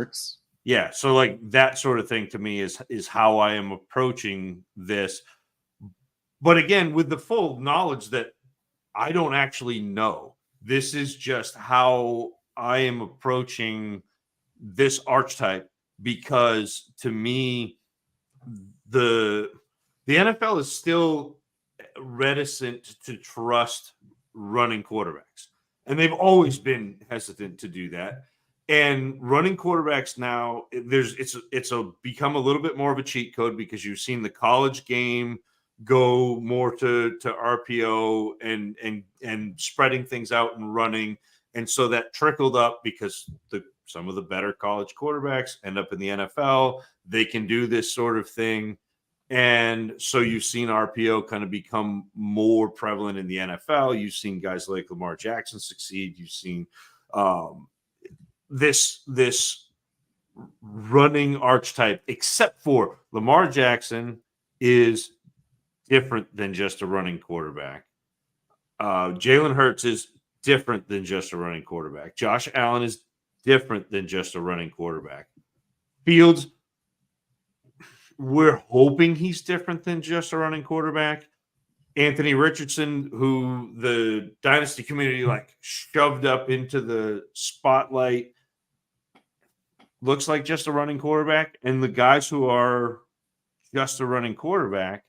Yeah, so like that sort of thing to me is how I am approaching this. But again, with the full knowledge that I don't actually know. This is just how I am approaching this archetype, because to me, the NFL is still reticent to trust running quarterbacks. And they've always been hesitant to do that. And running quarterbacks now, it's become a little bit more of a cheat code, because you've seen the college game go more to RPO and spreading things out and running. And so that trickled up, because some of the better college quarterbacks end up in the NFL. They can do this sort of thing. And so you've seen RPO kind of become more prevalent in the NFL. You've seen guys like Lamar Jackson succeed. You've seen this running archetype, except for Lamar Jackson is different than just a running quarterback. Jalen Hurts is different than just a running quarterback. Josh Allen is different than just a running quarterback. Fields, we're hoping he's different than just a running quarterback. Anthony Richardson, who the Dynasty community like shoved up into the spotlight, looks like just a running quarterback. And the guys who are just a running quarterback,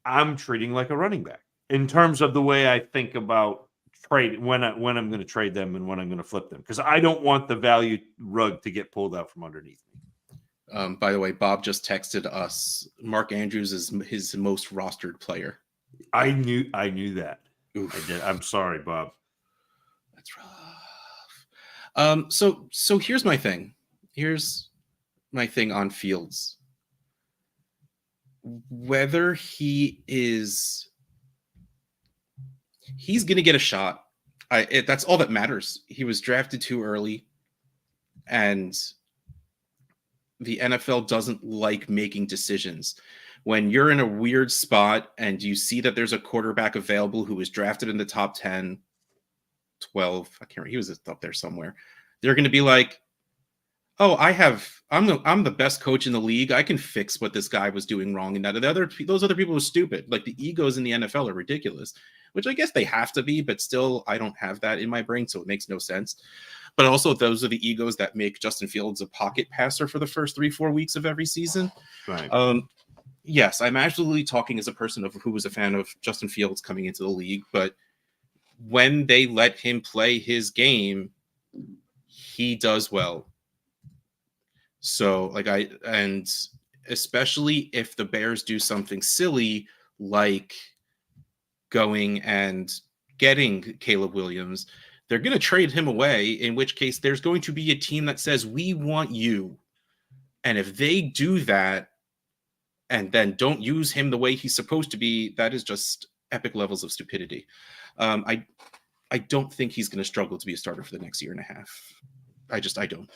I'm treating like a running back in terms of the way I think about trade when I'm going to trade them and when I'm going to flip them, because I don't want the value rug to get pulled out from underneath me. By the way, Bob just texted us. Mark Andrews is his most rostered player. I knew that. Oof. I did. I'm sorry, Bob. That's rough. So here's my thing. Here's my thing on Fields. Whether he's going to get a shot. That's all that matters. He was drafted too early, and the NFL doesn't like making decisions. When you're in a weird spot and you see that there's a quarterback available who was drafted in the top 10, 12, I can't remember, he was up there somewhere. They're going to be like, oh, I'm the best coach in the league. I can fix what this guy was doing wrong. And those other people were stupid. Like, the egos in the NFL are ridiculous, which I guess they have to be, but still, I don't have that in my brain, so it makes no sense. But also, those are the egos that make Justin Fields a pocket passer for the first 3-4 weeks of every season. Right. Yes, I'm absolutely talking as a person who was a fan of Justin Fields coming into the league, but when they let him play his game, he does well. So, and especially if the Bears do something silly, like going and getting Caleb Williams, they're going to trade him away, in which case there's going to be a team that says, we want you. And if they do that and then don't use him the way he's supposed to be, that is just epic levels of stupidity. I don't think he's going to struggle to be a starter for the next year and a half. I don't.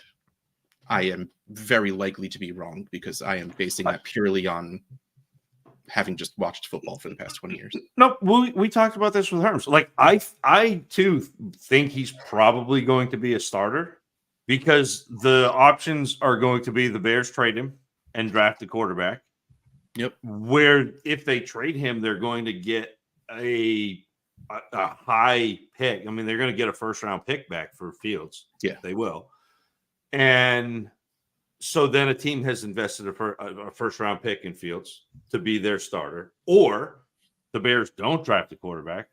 I am very likely to be wrong, because I am basing that purely on having just watched football for the past 20 years. No, we talked about this with Herms. Like, I too think he's probably going to be a starter, because the options are going to be the Bears trade him and draft a quarterback. Yep. Where if they trade him, they're going to get a high pick. I mean, they're going to get a first round pick back for Fields. Yeah, they will. And so then a team has invested a first round pick in Fields to be their starter, or the Bears don't draft a quarterback,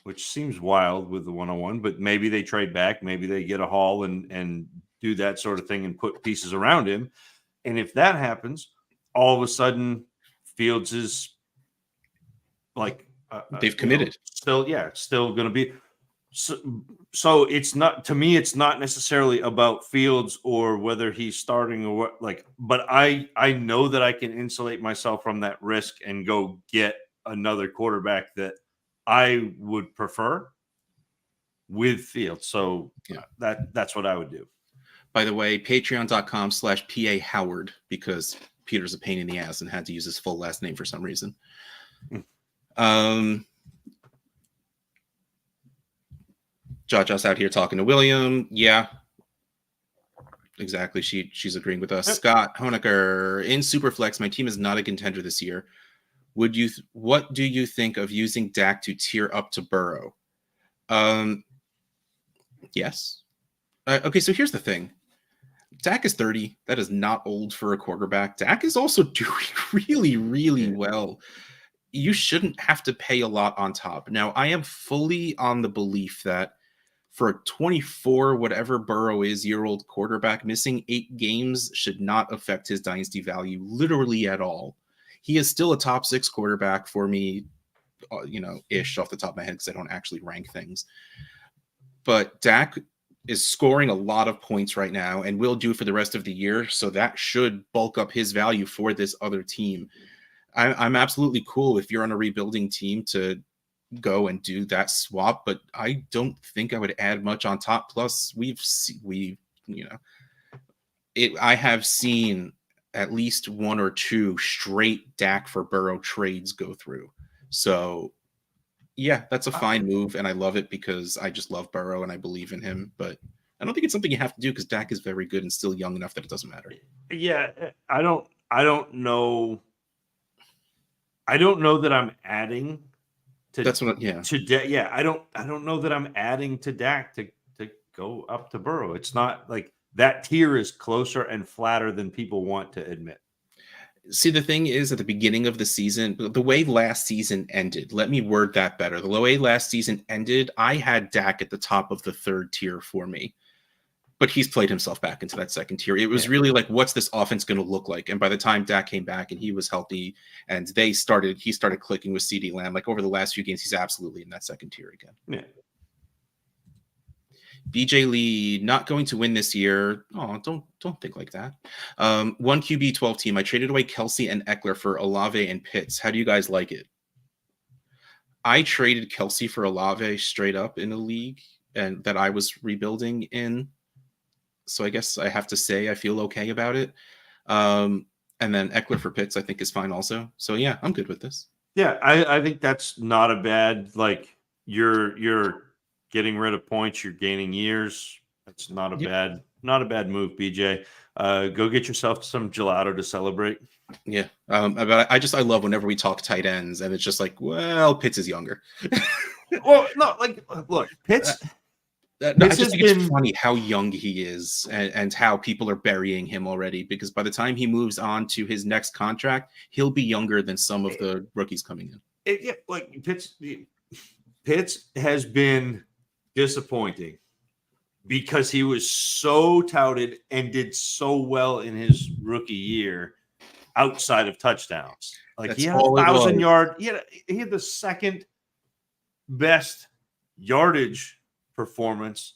which seems wild with the 101, but maybe they trade back, maybe they get a haul and do that sort of thing and put pieces around him. And if that happens, all of a sudden Fields is like, they've committed. Still going to be. So it's not, to me, it's not necessarily about Fields or whether he's starting or what, like, but I know that I can insulate myself from that risk and go get another quarterback that I would prefer with Fields. So Yeah. that's what I would do. By the way, patreon.com/PA Howard, because Peter's a pain in the ass and had to use his full last name for some reason. Josh out here talking to William. Yeah, exactly. She's agreeing with us. Scott Honecker, in Superflex, my team is not a contender this year. What do you think of using Dak to tier up to Burrow? Yes. Okay, so here's the thing. Dak is 30. That is not old for a quarterback. Dak is also doing really, really well. You shouldn't have to pay a lot on top. Now, I am fully on the belief that for a 24, whatever Burrow is, year-old quarterback, missing 8 games should not affect his dynasty value literally at all. He is still a top 6 quarterback for me, ish off the top of my head because I don't actually rank things. But Dak is scoring a lot of points right now and will do for the rest of the year. So that should bulk up his value for this other team. I'm absolutely cool if you're on a rebuilding team to go and do that swap, but I don't think I would add much on top. Plus, I have seen at least 1 or 2 straight Dak for Burrow trades go through. So yeah, that's a fine move, and I love it because I just love Burrow and I believe in him. But I don't think it's something you have to do because Dak is very good and still young enough that it doesn't matter. Yeah, I don't know. I don't know that I'm adding to. That's what. Yeah. Yeah, I don't know that I'm adding to Dak to go up to Burrow. It's not like that tier is closer and flatter than people want to admit. See, the thing is, at the beginning of the season, the way last season ended, let me word that better. The way last season ended, I had Dak at the top of the 3rd tier for me. But he's played himself back into that 2nd tier. It was really like, what's this offense going to look like? And by the time Dak came back and he was healthy and he started clicking with CeeDee Lamb, like over the last few games, he's absolutely in that 2nd tier again. Yeah. BJ Lee not going to win this year. Oh, don't think like that. 1 QB 12 team. I traded away Kelsey and Eckler for Olave and Pitts. How do you guys like it? I traded Kelsey for Olave straight up in a league and that I was rebuilding in. So I guess I have to say I feel okay about it. And then Eckler for Pitts I think is fine also. So yeah, I'm good with this. Yeah, I think that's not a bad, like, you're getting rid of points, you're gaining years. That's not a bad move, BJ. Go get yourself some gelato to celebrate. Yeah. But I love whenever we talk tight ends and it's just like, well, Pitts is younger. Well, no, like, look, Pitts. I just think it's funny how young he is and how people are burying him already, because by the time he moves on to his next contract, he'll be younger than some of the rookies coming in. Like Pitts has been disappointing because he was so touted and did so well in his rookie year outside of touchdowns. Like, he had 1,000 yard. He had the 2nd best yardage performance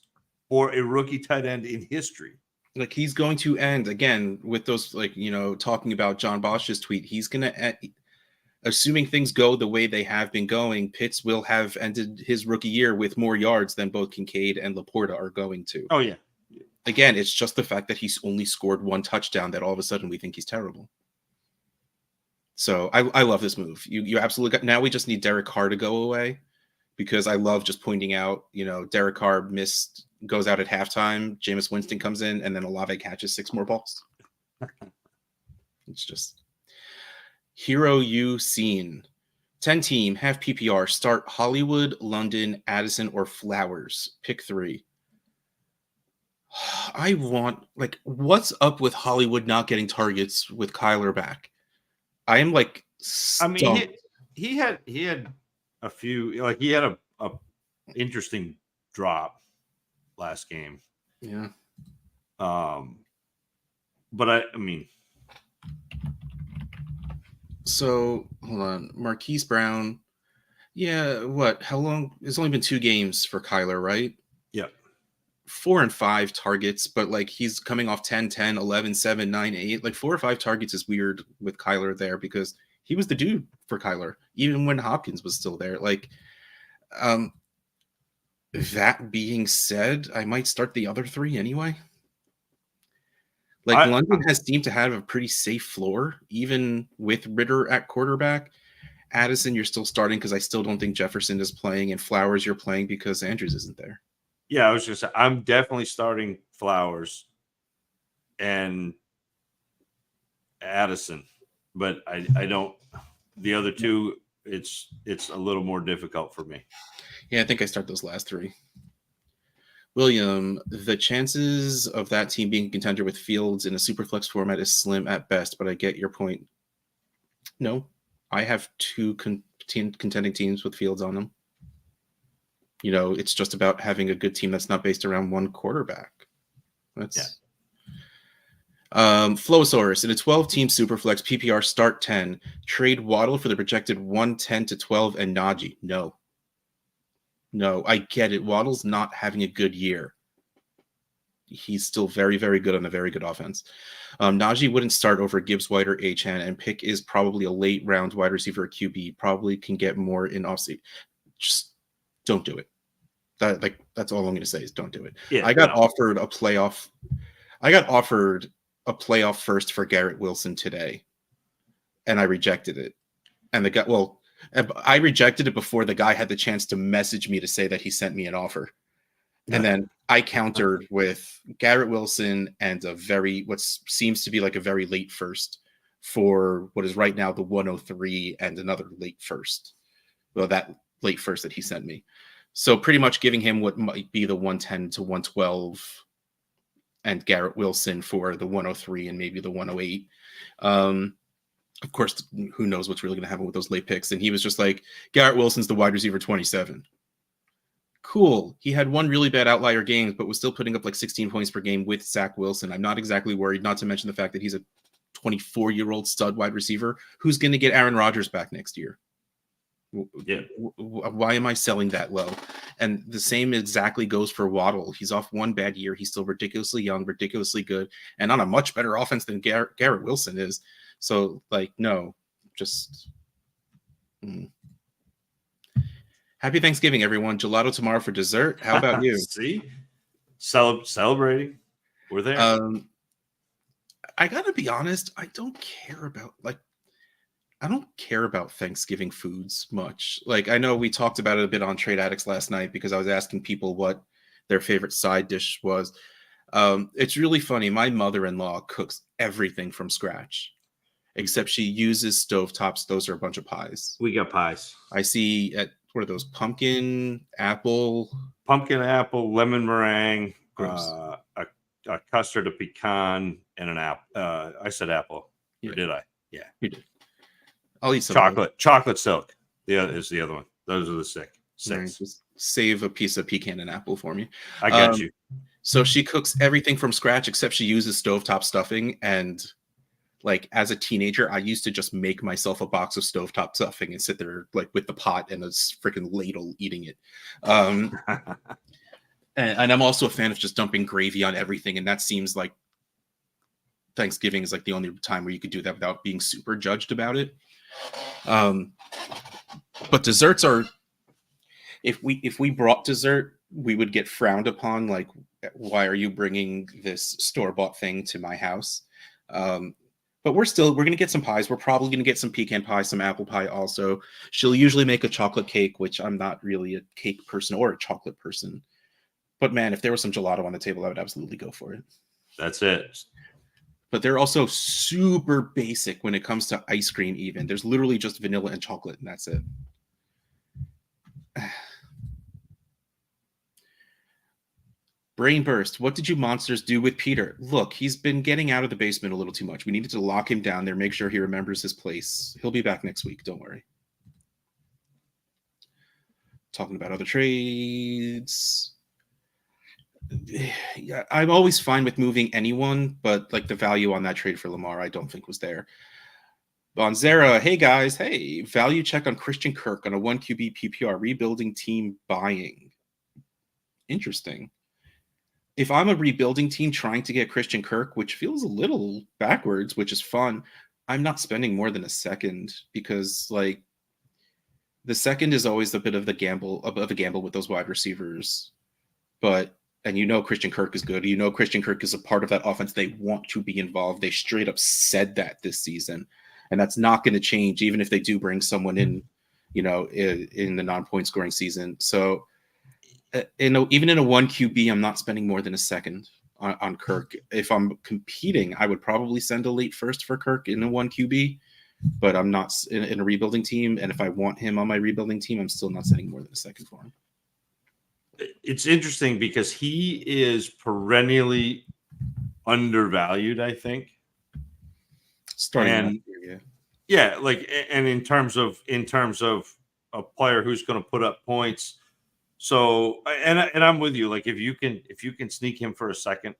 for a rookie tight end in history. Like, he's going to end again with those, like, talking about John Bosch's tweet. He's going to, assuming things go the way they have been going, Pitts will have ended his rookie year with more yards than both Kincaid and Laporta are going to. Oh yeah. Again, it's just the fact that he's only scored 1 touchdown that all of a sudden we think he's terrible. So I love this move. You absolutely got. Now we just need Derek Carr to go away, because I love just pointing out, Derek Carr goes out at halftime, Jameis Winston comes in, and then Olave catches 6 more balls. It's just Hero U Scene. 10 team, half PPR, start Hollywood, London, Addison, or Flowers. Pick 3. I want, what's up with Hollywood not getting targets with Kyler back? I am stumped. I mean, he had a few, like, he had a interesting drop last game. Yeah. But I mean, so hold on. Marquise Brown Yeah, what? How long? It's only been 2 games for Kyler, right? Yep. 4 and 5 targets, but like he's coming off 10, 10, 11, 7, 9, 8. Like 4 or 5 targets is weird with Kyler there because he was the dude for Kyler, even when Hopkins was still there. Like, um, that being said, I might start the other 3 anyway. Like London has seemed to have a pretty safe floor, even with Ritter at quarterback. Addison, you're still starting because I still don't think Jefferson is playing, and Flowers you're playing because Andrews isn't there. Yeah, I was just I'm definitely starting Flowers and Addison, but I don't the other 2 it's a little more difficult for me. Yeah, I think I start those last 3. William, the chances of that team being a contender with Fields in a superflex format is slim at best, but I get your point. No, I have 2 contending teams with Fields on them. You know, it's just about having a good team that's not based around one quarterback. That's Flosaurus in a 12-team superflex PPR start 10. Trade Waddle for the projected 110 to 12 and Najee. No, I get it. Waddle's not having a good year. He's still very, very good on a very good offense. Najee wouldn't start over Gibbs, White, or Achane, and Pick is probably a late round wide receiver or QB. Probably can get more in offseason. Just don't do it. That's all I'm going to say is don't do it. Yeah, I got offered a playoff first for Garrett Wilson today, and I rejected it. And the guy, I rejected it before the guy had the chance to message me to say that he sent me an offer. And then I countered with Garrett Wilson and what seems to be like a very late first for what is right now the 103 and another late first. Well, that late first that he sent me. So pretty much giving him what might be the 110 to 112 and Garrett Wilson for the 103 and maybe the 108. Of course, who knows what's really going to happen with those late picks. And he was just like, Garrett Wilson's the wide receiver 27. Cool. He had one really bad outlier game, but was still putting up like 16 points per game with Zach Wilson. I'm not exactly worried, not to mention the fact that he's a 24-year-old stud wide receiver who's going to get Aaron Rodgers back next year. Yeah. Why am I selling that low? And the same exactly goes for Waddle. He's off one bad year. He's still ridiculously young, ridiculously good, and on a much better offense than Garrett Wilson is. So, like, no, just... Happy Thanksgiving, everyone. Gelato tomorrow for dessert. How about you? See? Celebrating. We're there. I got to be honest. I don't care about Thanksgiving foods much. Like, I know we talked about it a bit on Trade Addicts last night because I was asking people what their favorite side dish was. It's really funny. My mother-in-law cooks everything from scratch, except she uses stovetops. Those are a bunch of pies. We got pies. I see at what are those? Pumpkin, apple, lemon meringue, a custard, a pecan, and an apple. I said apple. Or did I? Yeah, you did. I'll eat some chocolate silk. Is the other one. Those are the six. Right, just save a piece of pecan and apple for me. I got you. So she cooks everything from scratch, except she uses stovetop stuffing. And like as a teenager, I used to just make myself a box of stovetop stuffing and sit there like with the pot and a freaking ladle eating it. And I'm also a fan of just dumping gravy on everything. And that seems like Thanksgiving is like the only time where you could do that without being super judged about it. But desserts are, if we brought dessert, we would get frowned upon. Like, why are you bringing this store-bought thing to my house? But we're going to get some pies. We're probably going to get some pecan pie, some apple pie also. She'll usually make a chocolate cake, which I'm not really a cake person or a chocolate person. But man, if there was some gelato on the table, I would absolutely go for it. That's it. But they're also super basic when it comes to ice cream even. There's literally just vanilla and chocolate, and that's it. Brain burst. What did you monsters do with Peter? Look, he's been getting out of the basement a little too much. We needed to lock him down there, make sure he remembers his place. He'll be back next week. Don't worry. Talking about other trades. Yeah, I'm always fine with moving anyone, but like the value on that trade for Lamar, I don't think was there. Bonzera, hey guys, hey, value check on Christian Kirk on a 1 QB PPR rebuilding team buying. Interesting. If I'm a rebuilding team trying to get Christian Kirk, which feels a little backwards, which is fun, I'm not spending more than a second because like the second is always a bit of the gamble of a gamble with those wide receivers. But and Christian Kirk is good. Christian Kirk is a part of that offense. They want to be involved. They straight up said that this season. And that's not going to change even if they do bring someone in, in the non-point scoring season. So even in a 1 QB, I'm not spending more than a second on Kirk. If I'm competing, I would probably send a late first for Kirk in a 1 QB, but I'm not in a rebuilding team. And if I want him on my rebuilding team, I'm still not sending more than a second for him. It's interesting because he is perennially undervalued, I think. Starting year, yeah. Like, and in terms of a player who's going to put up points. So, and I'm with you. Like, if you can sneak him for a second,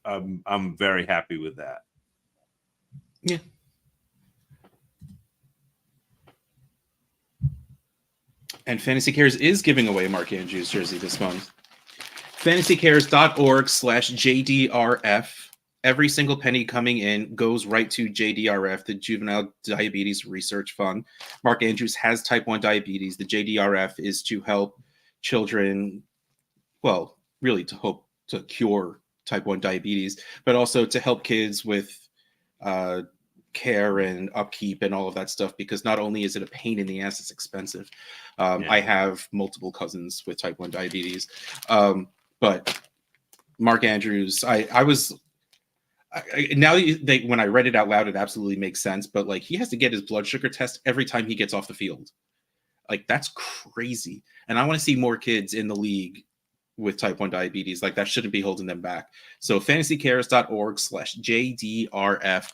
I'm very happy with that. Yeah. And Fantasy Cares is giving away Mark Andrews jersey this month. FantasyCares.org/JDRF. Every single penny coming in goes right to JDRF, the Juvenile Diabetes Research Fund. Mark Andrews has type 1 diabetes. The JDRF is to help children, well, really to cure type 1 diabetes, but also to help kids with care and upkeep and all of that stuff, because not only is it a pain in the ass, it's expensive. I have multiple cousins with type 1 diabetes. But Mark Andrews, when I read it out loud, it absolutely makes sense. But like, he has to get his blood sugar test every time he gets off the field. Like, that's crazy. And I want to see more kids in the league with type 1 diabetes. Like, that shouldn't be holding them back. So fantasycares.org/JDRF.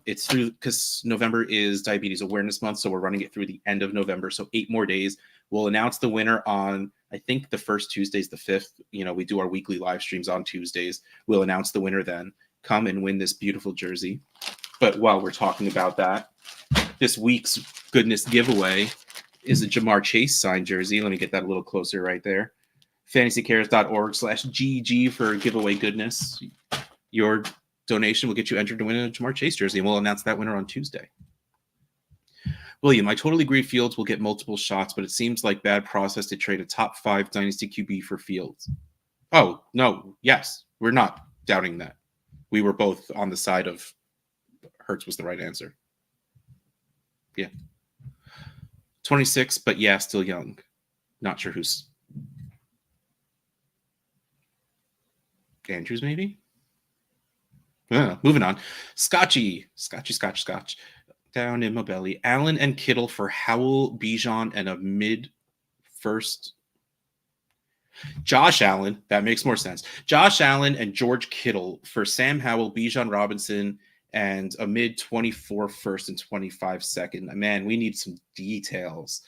It's through, because November is Diabetes Awareness Month, so we're running it through the end of November. So 8 more days. We'll announce the winner on, I think, the first Tuesday's the 5th. We do our weekly live streams on Tuesdays. We'll announce the winner then. Come and win this beautiful jersey. But while we're talking about that, this week's goodness giveaway is a Jamar Chase signed jersey. Let me get that a little closer right there. FantasyCares.org/GG for giveaway goodness. Your donation will get you entered to win a Jamar Chase jersey, and we'll announce that winner on Tuesday. William, I totally agree Fields will get multiple shots, but it seems like bad process to trade a top 5 Dynasty QB for Fields. Oh, no. Yes, we're not doubting that. We were both on the side of Hurts was the right answer. Yeah. 26, but yeah, still young. Not sure who's... Andrews, maybe? Moving on. Scotch. Down in my belly. Allen and Kittle for Howell, Bijan, and a mid-first. Josh Allen. That makes more sense. Josh Allen and George Kittle for Sam Howell, Bijan Robinson, and a mid-24 first and 25 second. Man, we need some details.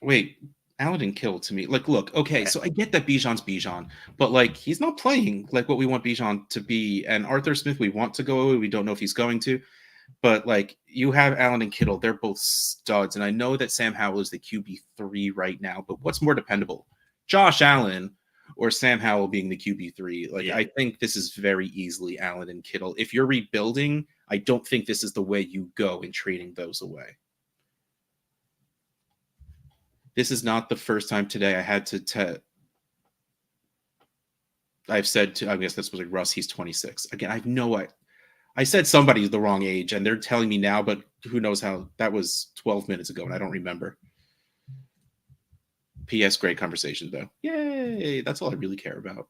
Wait, Allen and Kittle to me. Like, look, okay, so I get that Bijan's Bijan, but like, he's not playing like what we want Bijan to be. And Arthur Smith, we want to go. We don't know if he's going to. But like, you have Allen and Kittle, they're both studs. And I know that Sam Howell is the QB3 right now, but what's more dependable? Josh Allen or Sam Howell being the QB3? Like, I think this is very easily Allen and Kittle. If you're rebuilding, I don't think this is the way you go in trading those away. This is not the first time today I had to I've said to, I guess this was like Russ, he's 26. Again, I have no idea. I said somebody's the wrong age, and they're telling me now, but who knows how? That was 12 minutes ago, and I don't remember. P.S. Great conversation, though. Yay! That's all I really care about.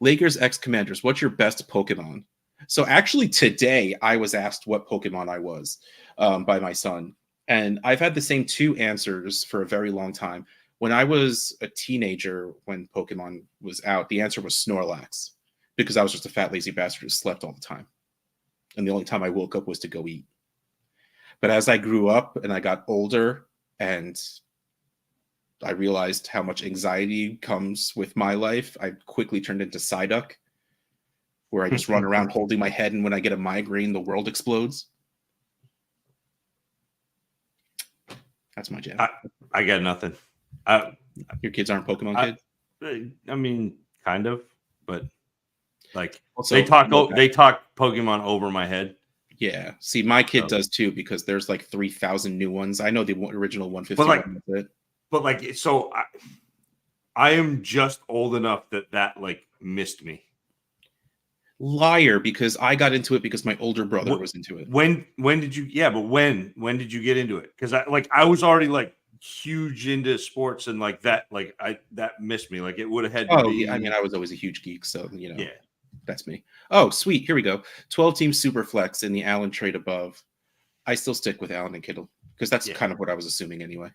Lakers ex-Commanders, what's your best Pokemon? So actually today, I was asked what Pokemon I was by my son. And I've had the same 2 answers for a very long time. When I was a teenager, when Pokemon was out, the answer was Snorlax, because I was just a fat, lazy bastard who slept all the time. And the only time I woke up was to go eat. But as I grew up and I got older and I realized how much anxiety comes with my life, I quickly turned into Psyduck, where I just run around holding my head, and when I get a migraine, the world explodes. That's my jam. I got nothing. Your kids aren't Pokemon kids? I mean, kind of, but like Also, they talk Pokemon over my head. Yeah. See, my kid does too, because there's like 3,000 new ones. I know the original 150. But like, so I am just old enough that like missed me. Liar, because I got into it because my older brother was into it. When did you? Yeah, but when did you get into it? Because I was already like huge into sports, and like that missed me. Like it would have had to be. Yeah, I mean, I was always a huge geek, so Yeah, that's me. Oh, sweet. Here we go. 12-team Superflex in the Allen trade above. I still stick with Allen and Kittle because that's kind of what I was assuming anyway.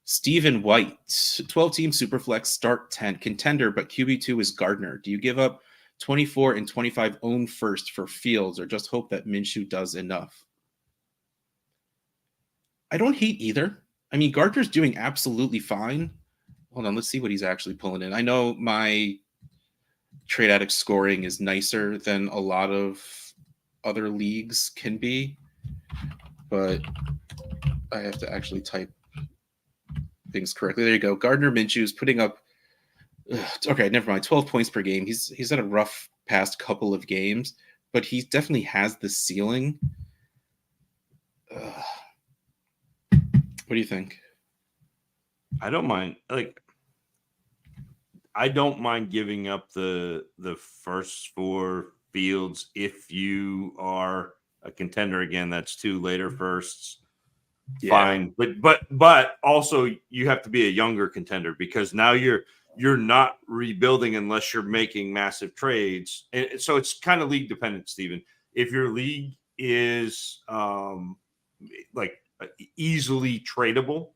Stephen White, 12-team Superflex, start 10. Contender, but QB2 is Gardner. Do you give up 24 and 25 own first for Fields, or just hope that Minshew does enough? I don't hate either. I mean, Gardner's doing absolutely fine. Hold on, let's see what he's actually pulling in. I know my Trade Addict scoring is nicer than a lot of other leagues can be, but I have to actually type things correctly. There you go. Gardner Minshew's putting up okay, never mind. 12 points per game. He's had a rough past couple of games, but he definitely has the ceiling. What do you think? I don't mind. Like, I don't mind giving up the first 4 Fields if you are a contender. Again, that's 2 later firsts. Yeah. Fine, but also you have to be a younger contender, because now you're not rebuilding unless you're making massive trades. And so it's kind of league dependent, Steven. If your league is like easily tradable,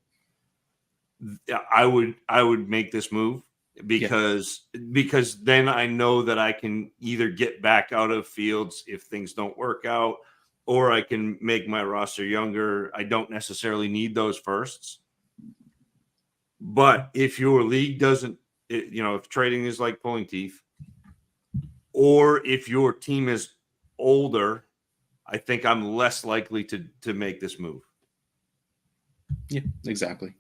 I would make this move, because then I know that I can either get back out of Fields if things don't work out, or I can make my roster younger. I don't necessarily need those firsts. But if your league doesn't, if trading is like pulling teeth, or if your team is older, I think I'm less likely to make this move. Yeah, exactly.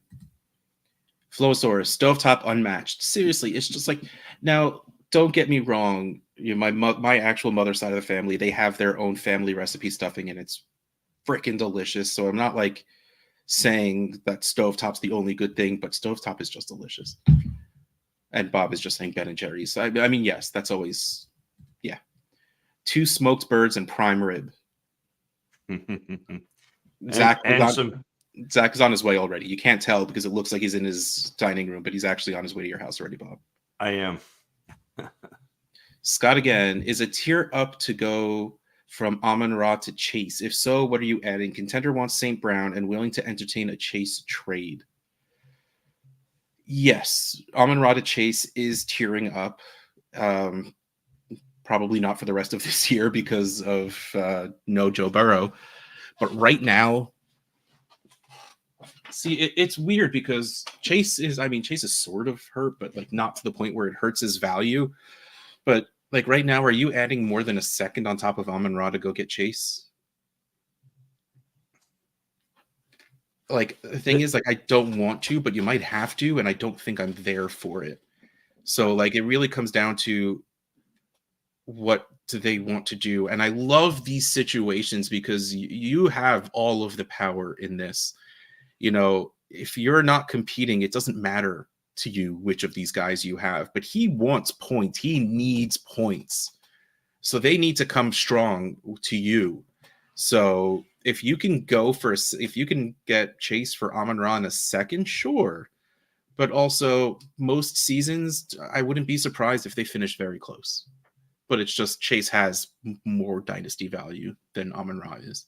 Flosaurus, stovetop unmatched. Seriously, it's just like, now, don't get me wrong. My actual mother's side of the family, they have their own family recipe stuffing, and it's freaking delicious. So I'm not like saying that stovetop's the only good thing, but stovetop is just delicious. And Bob is just saying Ben and Jerry's. So I mean, yes, that's always, yeah. 2 smoked birds and prime rib. Zach is on his way already. You can't tell because it looks like he's in his dining room, but he's actually on his way to your house already, Bob. I am. Scott again, is a tier up to go from Amon-Ra to Chase? If so, what are you adding? Contender wants St. Brown and willing to entertain a Chase trade. Yes, Amon-Ra to Chase is tiering up. Probably not for the rest of this year because of no Joe Burrow. But right now, see, it's weird because Chase is sort of hurt, but like not to the point where it hurts his value. But like right now, are you adding more than a second on top of Amon-Ra to go get Chase? Like, the thing is, like, I don't want to, but you might have to, and I don't think I'm there for it. So, like, it really comes down to what do they want to do. And I love these situations because you have all of the power in this. If you're not competing, it doesn't matter to you which of these guys you have, but he wants points. He needs points. So they need to come strong to you. So if you can get Chase for Amon-Ra in a second, sure. But also, most seasons, I wouldn't be surprised if they finish very close. But it's just Chase has more dynasty value than Amon-Ra is.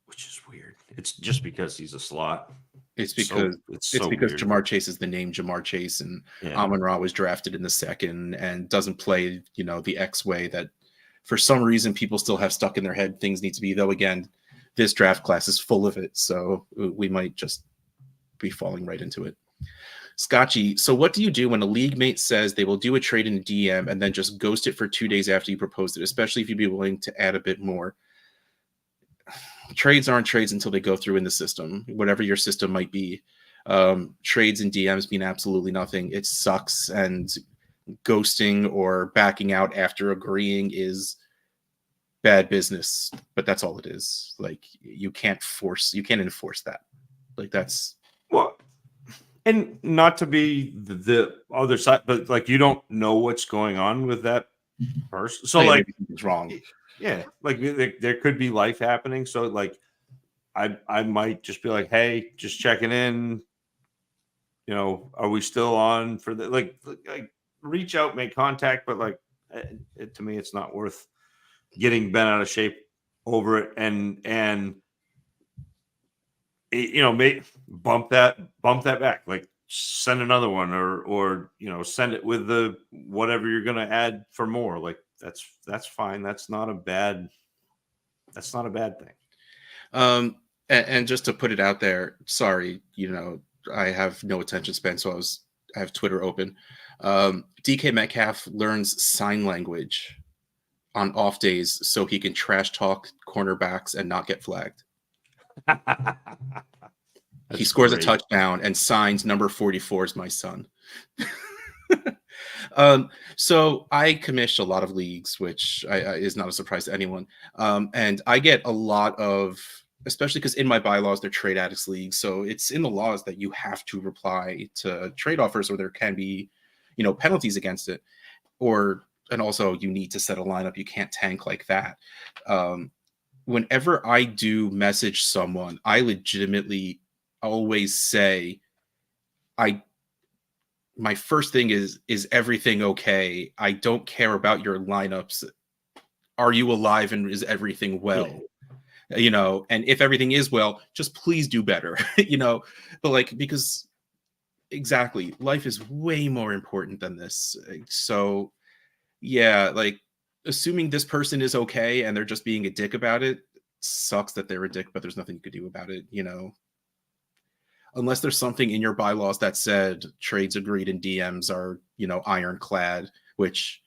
Which is weird. It's just because he's a slot. It's because weird. Jamar Chase is the name Jamar Chase, and Amon-Ra was drafted in the second and doesn't play, the X way that for some reason people still have stuck in their head things need to be, though again, this draft class is full of it, so we might just be falling right into it. Scotchy, so what do you do when a league mate says they will do a trade in a DM and then just ghost it for 2 days after you proposed it, especially if you'd be willing to add a bit more? Trades aren't trades until they go through in the system, whatever your system might be. Trades and DMs mean absolutely nothing. It sucks, and ghosting or backing out after agreeing is bad business, but that's all it is. Like, you can't enforce that. Like, that's Well, and not to be the other side, but like, you don't know what's going on with that person. So like, it's wrong. Yeah, like there could be life happening. So like, I might just be like, hey, just checking in. You know, are we still on for the like reach out, make contact, but like, to me, it's not worth getting bent out of shape over it, and you know, bump that back, like send another one, or you know, send it with the whatever you're gonna add for more. Like that's fine. That's not a bad thing. And just to put it out there, sorry, you know, I have no attention span, so I have Twitter open. DK Metcalf learns sign language on off days so he can trash talk cornerbacks and not get flagged. He scores a touchdown and signs number 44 is my son. So I commish a lot of leagues, which is not a surprise to anyone. And I get a lot of, especially because in my bylaws, they're trade addicts leagues. So it's in the laws that you have to reply to trade offers, or there can be, you know, penalties against it. And also you need to set a lineup. You can't tank like that. Whenever I do message someone, I legitimately always say, my first thing is everything okay? I don't care about your lineups. Are you alive and is everything well? Yeah. You know, and if everything is well, just please do better, you know, but like, because exactly, life is way more important than this. So yeah, like, assuming this person is okay and they're just being a dick about it, sucks that they're a dick, but there's nothing you could do about it, you know. Unless there's something in your bylaws that said trades agreed and DMs are, you know, ironclad, which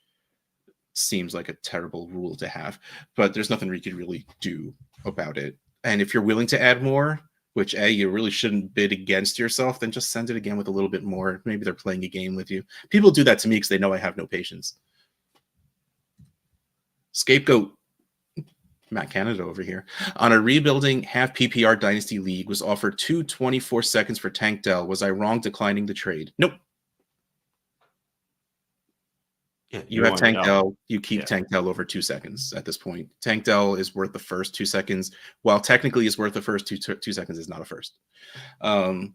seems like a terrible rule to have, but there's nothing we could really do about it. And if you're willing to add more, which you really shouldn't bid against yourself, then just send it again with a little bit more. Maybe they're playing a game with you. People do that to me because they know I have no patience. Scapegoat Matt Canada over here. On a rebuilding half PPR Dynasty league, was offered 2 seconds for Tank Dell. Was I wrong declining the trade? Nope. Yeah, you have Tank Dell. You keep Tank Dell over 2 seconds at this point. Tank Dell is worth the first 2 seconds. While technically is worth the first two seconds, is not a first. Hold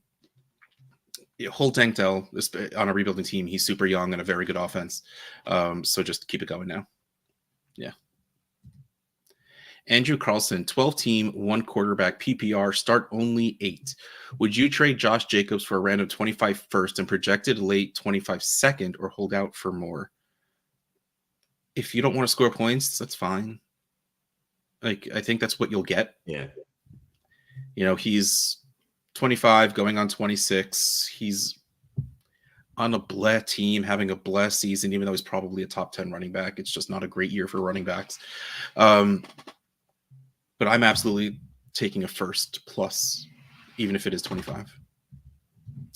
Tank Dell on a rebuilding team. He's super young and a very good offense. So just keep it going now. Yeah. Andrew Carlson, 12-team, 1 quarterback, PPR, start only 8. Would you trade Josh Jacobs for a random 25 first and projected late 25 second, or hold out for more? If you don't want to score points, that's fine. Like, I think that's what you'll get. Yeah. You know, he's 25 going on 26. He's on a bleh team, having a bleh season, even though he's probably a top 10 running back. It's just not a great year for running backs. But I'm absolutely taking a first plus, even if it is 25.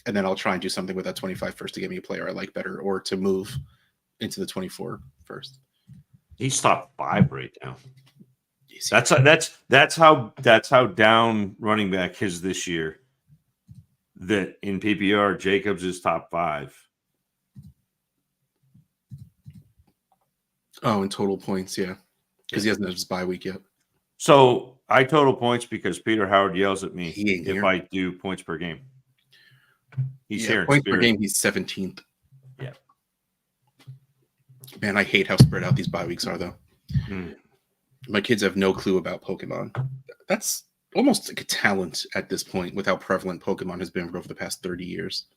And then I'll try and do something with that 25 first to get me a player I like better, or to move into the 24 first. He's top 5 right now. That's how down running back is this year. That in PPR, Jacobs is top 5. Oh, in total points, yeah, because he hasn't had his bye week yet. So I total points because Peter Howard yells at me if here. I do points per game. He's here. Points per game, he's 17th. Yeah. Man, I hate how spread out these bye weeks are, though. My kids have no clue about Pokemon. That's almost like a talent at this point with how prevalent Pokemon has been over the past 30 years.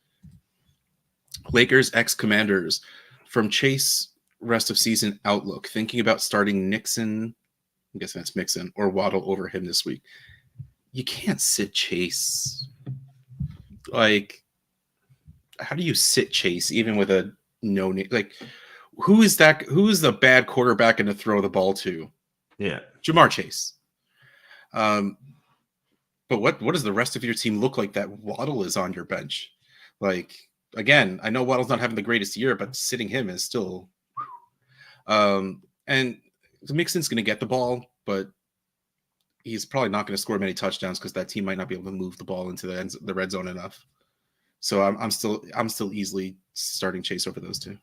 Lakers ex-Commanders from Chase rest of season outlook. Thinking about starting Nixon, I'm guessing that's Mixon, or Waddle over him this week. You can't sit Chase. Like, how do you sit Chase even with a no name? Like, who is that? Who is the bad quarterback going to throw the ball to? Yeah. Jamar Chase. But what does the rest of your team look like that Waddle is on your bench? Like, again, I know Waddle's not having the greatest year, but sitting him is still. And Mixon's going to get the ball, but he's probably not going to score many touchdowns because that team might not be able to move the ball into the red zone enough. So I'm still easily starting Chase over those two.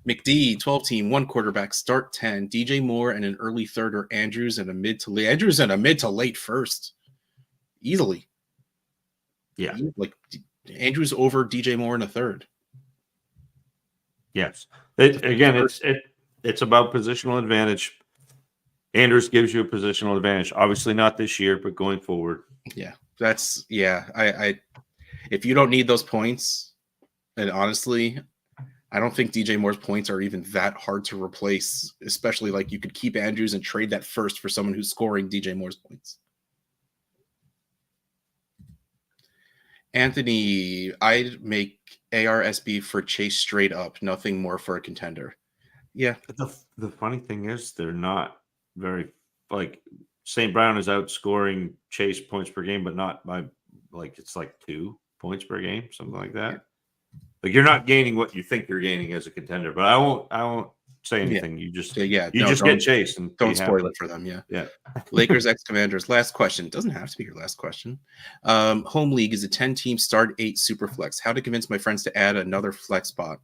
McD, 12 team, 1 quarterback, start 10. DJ Moore and an early third, or Andrews and a mid to late first. Easily. Yeah. Like Andrews over DJ Moore in a third. Yes. It's about positional advantage. Andrews gives you a positional advantage. Obviously not this year, but going forward. Yeah. I if you don't need those points, and honestly, I don't think DJ Moore's points are even that hard to replace, especially like you could keep Andrews and trade that first for someone who's scoring DJ Moore's points. Anthony, I'd make ARSB for Chase straight up, nothing more for a contender. Yeah. The funny thing is they're not very, like, St. Brown is outscoring Chase points per game, but not by, like, it's like 2 points per game, something like that. Yeah. Like, you're not gaining what you think you're gaining as a contender, but I won't say anything. Yeah. You just get Chase and don't spoil it for them. Yeah. Lakers ex Commanders. Last question. It doesn't have to be your last question. Home league is a 10-team start 8 super flex. How to convince my friends to add another flex spot?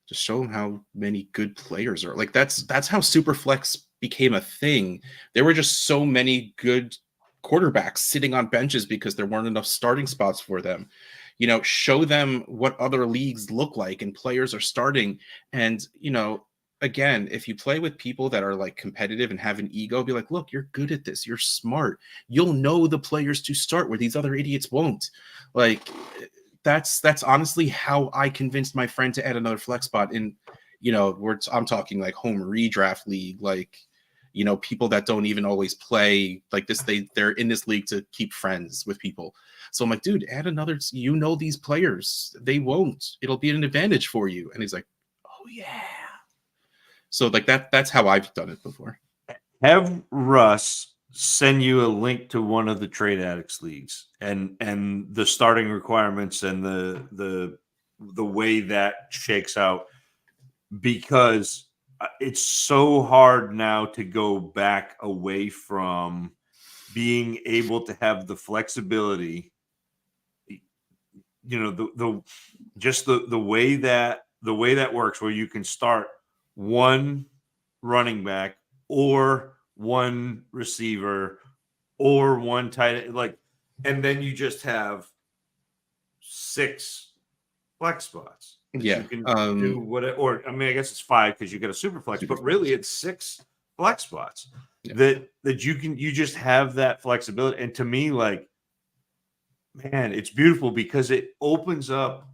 Just show them how many good players are. Like that's how super flex became a thing. There were just so many good quarterbacks sitting on benches because there weren't enough starting spots for them. You know, show them what other leagues look like and players are starting. And, you know, again, if you play with people that are like competitive and have an ego, be like, look, you're good at this. You're smart. You'll know the players to start where these other idiots won't. Like, that's honestly how I convinced my friend to add another flex spot in, you know, I'm talking like home redraft league, like, you know, people that don't even always play like this. They're in this league to keep friends with people. So I'm like, dude, add another, you know, these players, they won't, it'll be an advantage for you. And he's like, oh yeah. So like that's how I've done it before. Have Russ send you a link to one of the trade addicts leagues and the starting requirements and the way that shakes out, because it's so hard now to go back away from being able to have the flexibility, you know, the way that works, where you can start one running back or one receiver or one tight end, like, and then you just have 6 flex spots. Yeah, you can do what, or I mean, I guess it's 5 because you get a super flex, but really it's 6 flex spots. Yeah. that you just have that flexibility. And to me, like, man, it's beautiful because it opens up.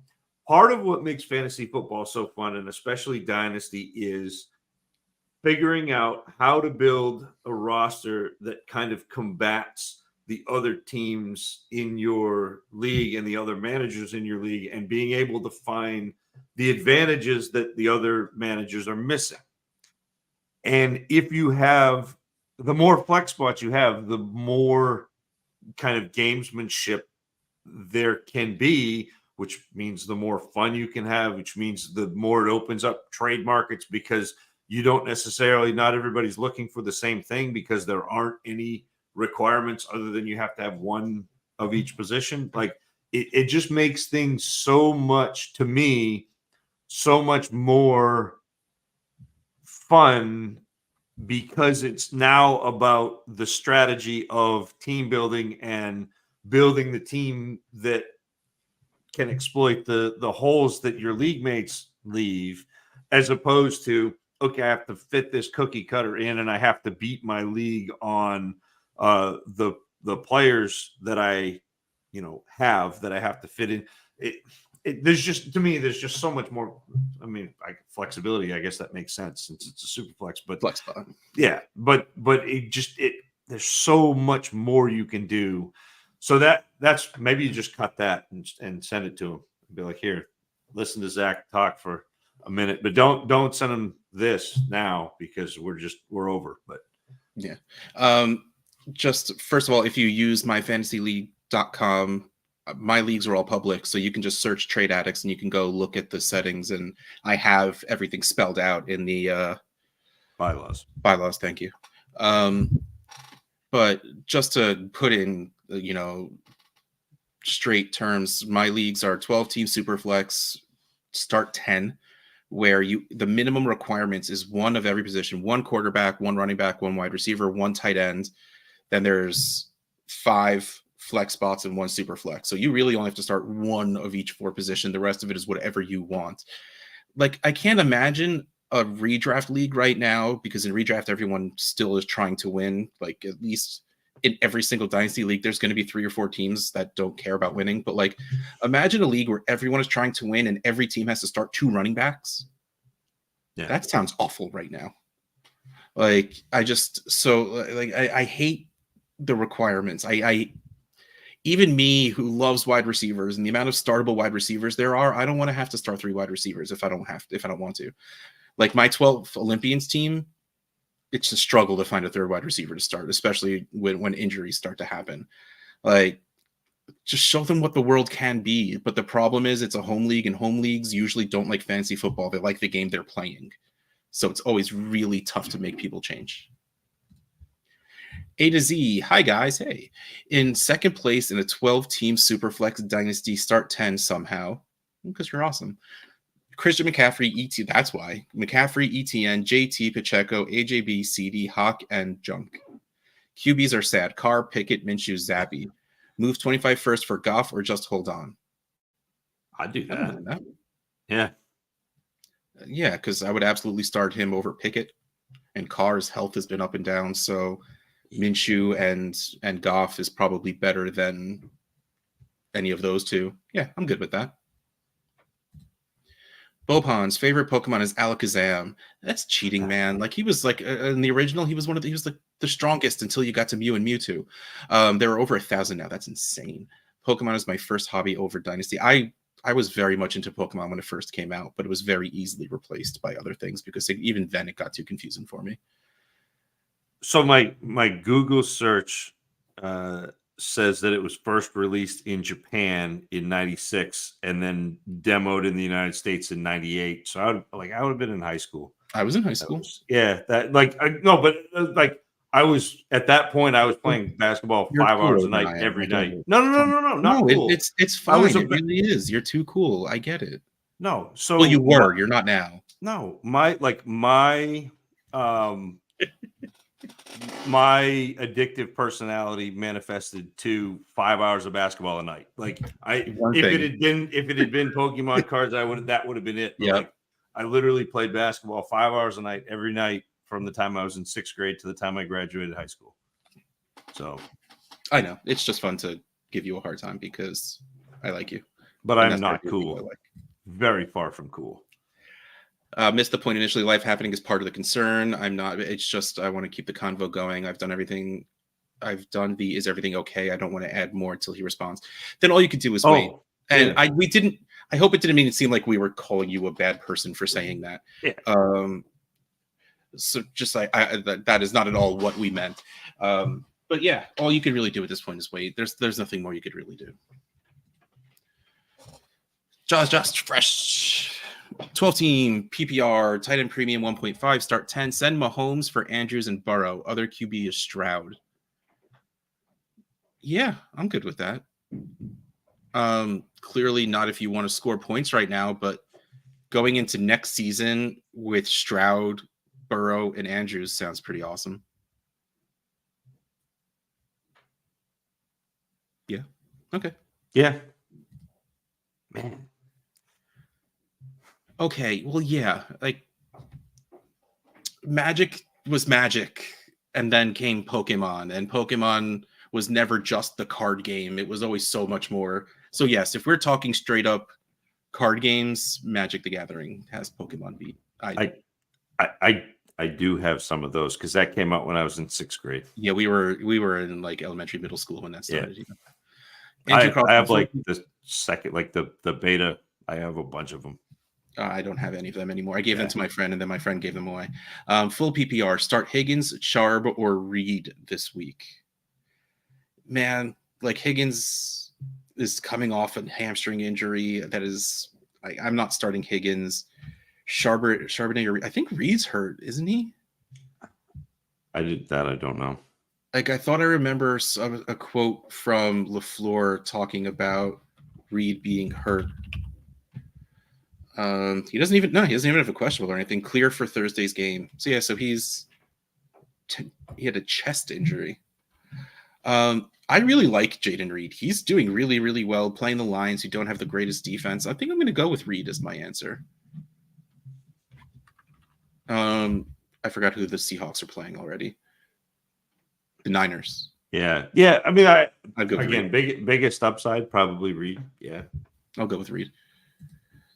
Part of what makes fantasy football so fun, and especially Dynasty, is figuring out how to build a roster that kind of combats the other teams in your league and the other managers in your league, and being able to find the advantages that the other managers are missing. And if you have, the more flex spots you have, the more kind of gamesmanship there can be, which means the more fun you can have, which means the more it opens up trade markets, because you don't necessarily, not everybody's looking for the same thing, because there aren't any requirements other than you have to have one of each position. Like, it just makes things so much, to me, so much more fun, because it's now about the strategy of team building and building the team that can exploit the holes that your league mates leave, as opposed to, okay, I have to fit this cookie cutter in and I have to beat my league on the players that I, you know, have to fit in. There's just, to me, there's just so much more. I mean, flexibility, I guess that makes sense since it's a super flex, but flex spot. Yeah, but there's so much more you can do So that's maybe you just cut that and send it to him. Be like, here, listen to Zach talk for a minute, but don't send him this now because we're over. But yeah. Just first of all, if you use myfantasyleague.com, my leagues are all public, so you can just search Trade Addicts and you can go look at the settings, and I have everything spelled out in the bylaws. Thank you. But just to put in, straight terms, my leagues are 12-team Superflex, start 10, where the minimum requirements is one of every position: one quarterback, one running back, one wide receiver, one tight end. Then there's 5 flex spots and 1 super flex. So you really only have to start one of each 4 position. The rest of it is whatever you want. Like, I can't imagine a redraft league right now, because in redraft everyone still is trying to win. Like, at least in every single dynasty league there's going to be 3 or 4 teams that don't care about winning. But like, imagine a league where everyone is trying to win and every team has to start 2 running backs. Yeah, that sounds awful right now. Like, I hate the requirements. I even me, who loves wide receivers and the amount of startable wide receivers there are, I don't want to have to start 3 wide receivers if I don't want to. Like, my 12 Olympians team, it's a struggle to find a 3rd wide receiver to start, especially when injuries start to happen. Like, just show them what the world can be. But the problem is, it's a home league, and home leagues usually don't like fantasy football. They like the game they're playing. So it's always really tough to make people change. A to Z, hi guys, hey. In second place in a 12-team Superflex Dynasty, start 10 somehow, because you're awesome. Christian McCaffrey, that's why. McCaffrey, ETN, JT, Pacheco, AJB, CD, Hawk, and Junk. QBs are sad. Carr, Pickett, Minshew, Zappy. Move 25 first for Goff, or just hold on. I'd do that. Yeah. Yeah, because I would absolutely start him over Pickett. And Carr's health has been up and down, so Minshew and Goff is probably better than any of those two. Yeah, I'm good with that. Bopon's favorite Pokemon is Alakazam. That's cheating, man. Like, he was like in the original, he was the strongest until you got to Mew and Mewtwo. There are over 1,000 now. That's insane. Pokemon is my first hobby over Dynasty. I was very much into Pokemon when it first came out, but it was very easily replaced by other things because even then it got too confusing for me. So my Google search says that it was first released in Japan in '96 and then demoed in the United States in '98. So I would have been in high school. I was in high school. I was at that point. I was playing basketball 5 hours a night every night. No, not cool. It's fine. It really is. You're too cool. I get it. No, so well, you were. You're not now. No, my addictive personality manifested to 5 hours of basketball a night. Like, if it had been Pokemon cards, that would have been it. Yeah. Like, I literally played basketball 5 hours a night every night from the time I was in 6th grade to the time I graduated high school. So I know it's just fun to give you a hard time because I like you, but I'm not cool. Very far from cool. Missed the point initially. Life happening is part of the concern. I'm not. It's just I want to keep the convo going. I've done everything. I've done the is everything okay? I don't want to add more until he responds. Then all you could do is wait. And yeah. We didn't. I hope it didn't mean it seem like we were calling you a bad person for saying that. Yeah. So just that is not at all what we meant. But yeah, all you could really do at this point is wait. There's nothing more you could really do. Just fresh. 12-team PPR, tight end premium 1.5, start 10. Send Mahomes for Andrews and Burrow. Other QB is Stroud. Yeah, I'm good with that. Clearly not if you want to score points right now, but going into next season with Stroud, Burrow, and Andrews sounds pretty awesome. Yeah. Okay. Yeah. Man. Okay, well, yeah, like Magic was Magic, and then came Pokemon, and Pokemon was never just the card game. It was always so much more. So yes, if we're talking straight up card games, Magic the Gathering has Pokemon beat. I do have some of those because that came out when I was in 6th grade. Yeah, we were in like elementary, middle school when that started. Yeah. Andrew I have Carlson, like the second, like the beta. I have a bunch of them. I don't have any of them anymore. I gave them Yeah. to my friend, and then my friend gave them away. Full PPR. Start Higgins, Sharp, or Reed this week. Man, like Higgins is coming off a hamstring injury. That is, I'm not starting Higgins. Charbonnet, I think Reed's hurt, isn't he? I don't know. Like I thought I remember a quote from LaFleur talking about Reed being hurt. He doesn't even have a questionable or anything. Clear for Thursday's game. So yeah, so he had a chest injury. I really like Jaden Reed. He's doing really, really well playing the Lions who don't have the greatest defense. I think I'm going to go with Reed as my answer. I forgot who the Seahawks are playing already. The Niners. Yeah. I mean, I'd go with again, biggest upside probably Reed. Yeah, I'll go with Reed.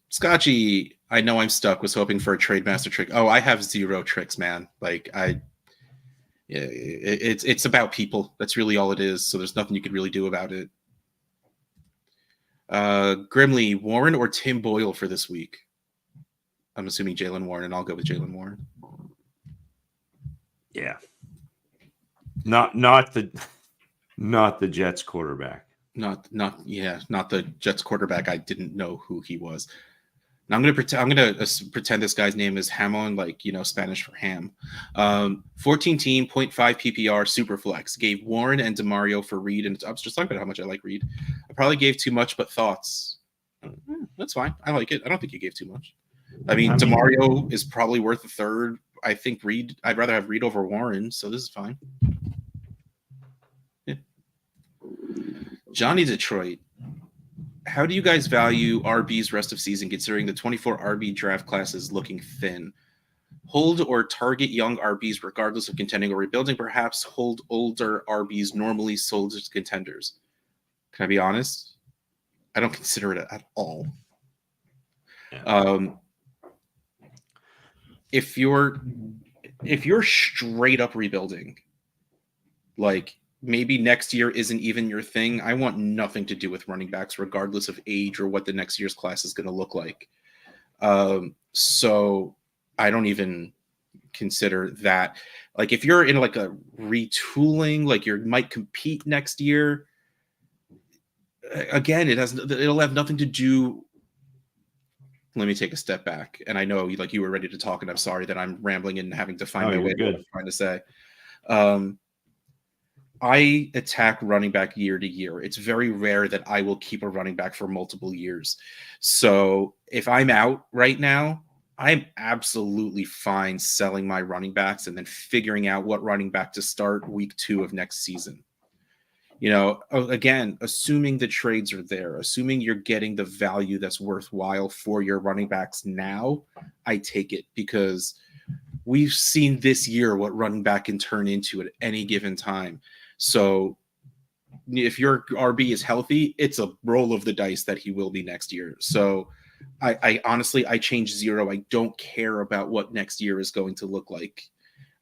Scotchy, I know I'm stuck. Was hoping for a trade master trick. Oh, I have 0 tricks, man. It's about people. That's really all it is. So there's nothing you could really do about it. Grimly, Warren or Tim Boyle for this week? I'm assuming Jalen Warren, and I'll go with Jalen Warren. Yeah. Not the Jets quarterback. Not the Jets quarterback. I didn't know who he was. Now I'm gonna pretend this guy's name is Hamon, like Spanish for ham. 14 team, 0.5 PPR, super flex. Gave Warren and DeMario for Reed, and I was just talking about how much I like Reed. I probably gave too much, but thoughts. That's fine. I like it. I don't think you gave too much. I mean, DeMario is probably worth a third. I think Reed. I'd rather have Reed over Warren, so this is fine. Yeah. Johnny Detroit. How do you guys value RB's rest of season considering the 24 RB draft class is looking thin? Hold or target young RBs regardless of contending or rebuilding, perhaps hold older RBs normally sold as contenders. Can I be honest? I don't consider it at all. Yeah. If you're straight up rebuilding, like maybe next year isn't even your thing, I want nothing to do with running backs, regardless of age or what the next year's class is going to look like. So I don't even consider that. Like if you're in like a retooling, like you might compete next year, again, it'll have nothing to do. Let me take a step back. And I know like you were ready to talk, and I'm sorry that I'm rambling and having to find my way. What I'm trying to say. I attack running back year to year. It's very rare that I will keep a running back for multiple years. So if I'm out right now, I'm absolutely fine selling my running backs and then figuring out what running back to start week 2 of next season. Again, assuming the trades are there, assuming you're getting the value that's worthwhile for your running backs now, I take it because we've seen this year what running back can turn into at any given time. So if your RB is healthy, it's a roll of the dice that he will be next year. So I honestly, I change 0. I don't care about what next year is going to look like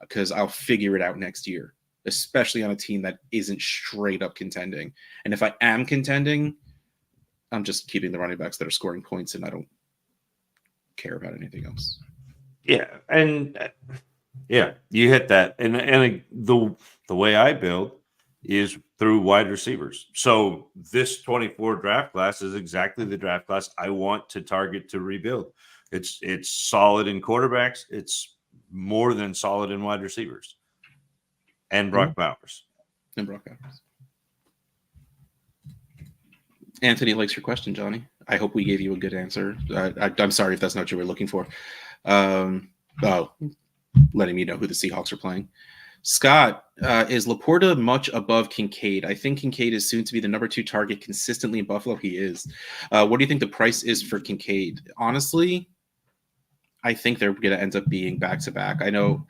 because I'll figure it out next year, especially on a team that isn't straight up contending. And if I am contending, I'm just keeping the running backs that are scoring points, and I don't care about anything else. Yeah. And yeah, you hit that. And the way I build is through wide receivers. So this 24 draft class is exactly the draft class I want to target to rebuild. It's solid in quarterbacks. It's more than solid in wide receivers. And Brock Bowers. Anthony likes your question, Johnny. I hope we gave you a good answer. I'm sorry if that's not what you were looking for. Letting me know who the Seahawks are playing. Scott, is Laporta much above Kincaid? I think Kincaid is soon to be the number 2 target consistently in Buffalo. He is. What do you think the price is for Kincaid? Honestly, I think they're going to end up being back-to-back. I know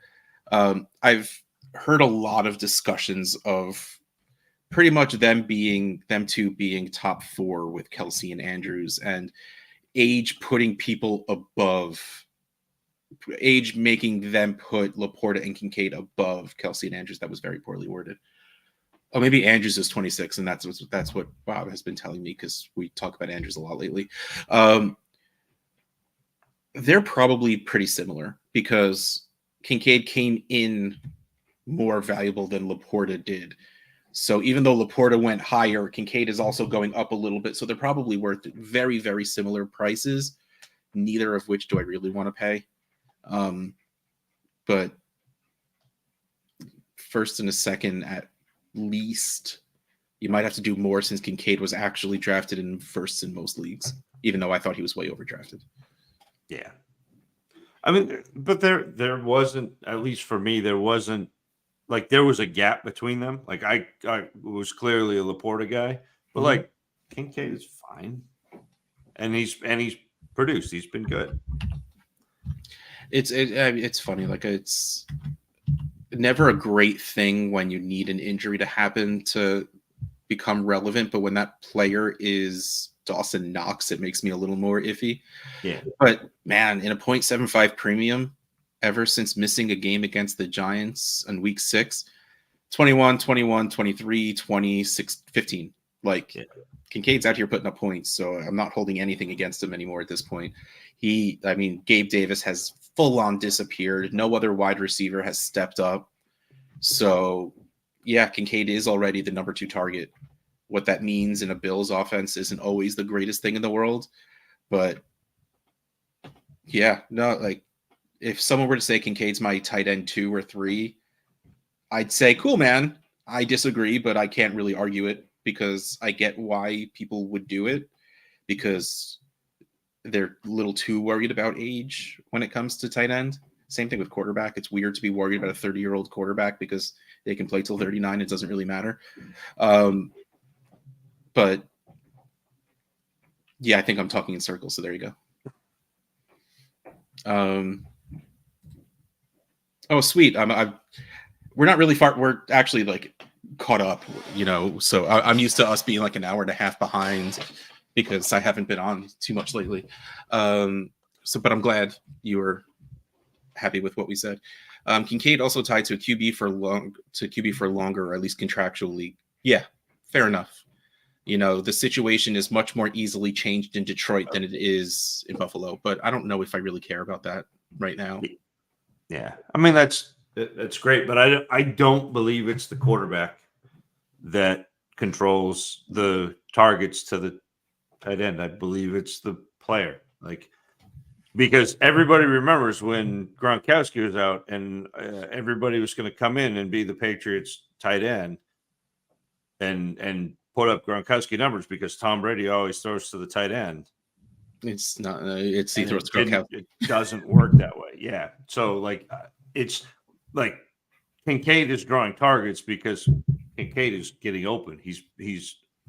I've heard a lot of discussions of pretty much them two being top 4 with Kelsey and Andrews, and age putting people above age, making them put Laporta and Kincaid above Kelsey and Andrews. That was very poorly worded. Oh, maybe Andrews is 26, and that's what Bob has been telling me because we talk about Andrews a lot lately. They're probably pretty similar because Kincaid came in more valuable than Laporta did. So even though Laporta went higher, Kincaid is also going up a little bit. So they're probably worth very, very similar prices, neither of which do I really want to pay. But first and a second at least. You might have to do more since Kincaid was actually drafted in firsts in most leagues, even though I thought he was way overdrafted. Yeah. I mean, but there wasn't, at least for me, there wasn't, like, there was a gap between them. Like, I was clearly a Laporta guy, but like Kincaid is fine, and he's produced. He's been good. It's funny. Like, it's never a great thing when you need an injury to happen to become relevant, but when that player is Dawson Knox, it makes me a little more iffy. Yeah. But man, in a 0.75 premium, ever since missing a game against the Giants in week 6, 21, 21, 23, 26, 15. Like, Kincaid's out here putting up points, so I'm not holding anything against him anymore at this point. Gabe Davis has full on disappeared. No other wide receiver has stepped up. So yeah, Kincaid is already the number 2 target. What that means in a Bills offense isn't always the greatest thing in the world, but yeah, no, like, if someone were to say Kincaid's my tight end 2 or 3, I'd say, cool, man. I disagree, but I can't really argue it because I get why people would do it, because they're a little too worried about age when it comes to tight end. Same thing with quarterback. It's weird to be worried about a 30-year-old quarterback because they can play till 39. It doesn't really matter. But yeah, I think I'm talking in circles. So there you go. Oh, sweet. We're not really far. We're actually like caught up, so I'm used to us being like an hour and a half behind because I haven't been on too much lately. But I'm glad you were happy with what we said. Kincaid also tied to a QB for longer, or at least contractually. Yeah, fair enough. The situation is much more easily changed in Detroit than it is in Buffalo, but I don't know if I really care about that right now. Yeah, I mean, that's great, but I don't believe it's the quarterback that controls the targets to the tight end. I believe it's the player, because everybody remembers when Gronkowski was out and everybody was going to come in and be the Patriots tight end and put up Gronkowski numbers because Tom Brady always throws to the tight end. It's not. He throws to Gronkowski. It doesn't work that way. Yeah. So it's like Kincaid is drawing targets because Kincaid is getting open. He's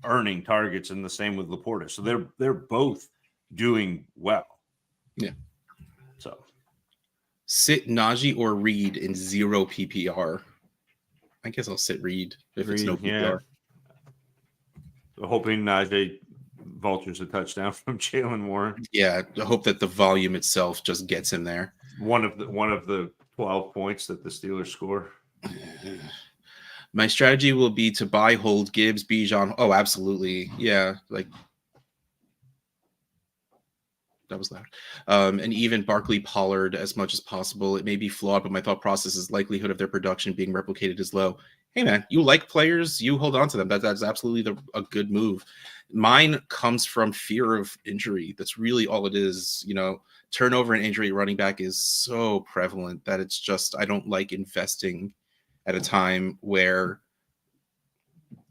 earning targets, and the same with Laporta. So they're both doing well. Yeah. So sit Najee or Reed in 0 PPR. I guess I'll sit Reed if it's no PPR. Yeah. Hoping Najee vultures a touchdown from Jalen Warren. Yeah, I hope that the volume itself just gets him there. One of the 12 points that the Steelers score. My strategy will be to buy, hold Gibbs, Bijan. Oh, absolutely. Yeah, that was loud. And even Barkley, Pollard as much as possible. It may be flawed, but my thought process is likelihood of their production being replicated is low. Hey, man, you like players, you hold on to them. That's absolutely a good move. Mine comes from fear of injury. That's really all it is. Turnover and injury running back is so prevalent that it's just, I don't like investing at a time where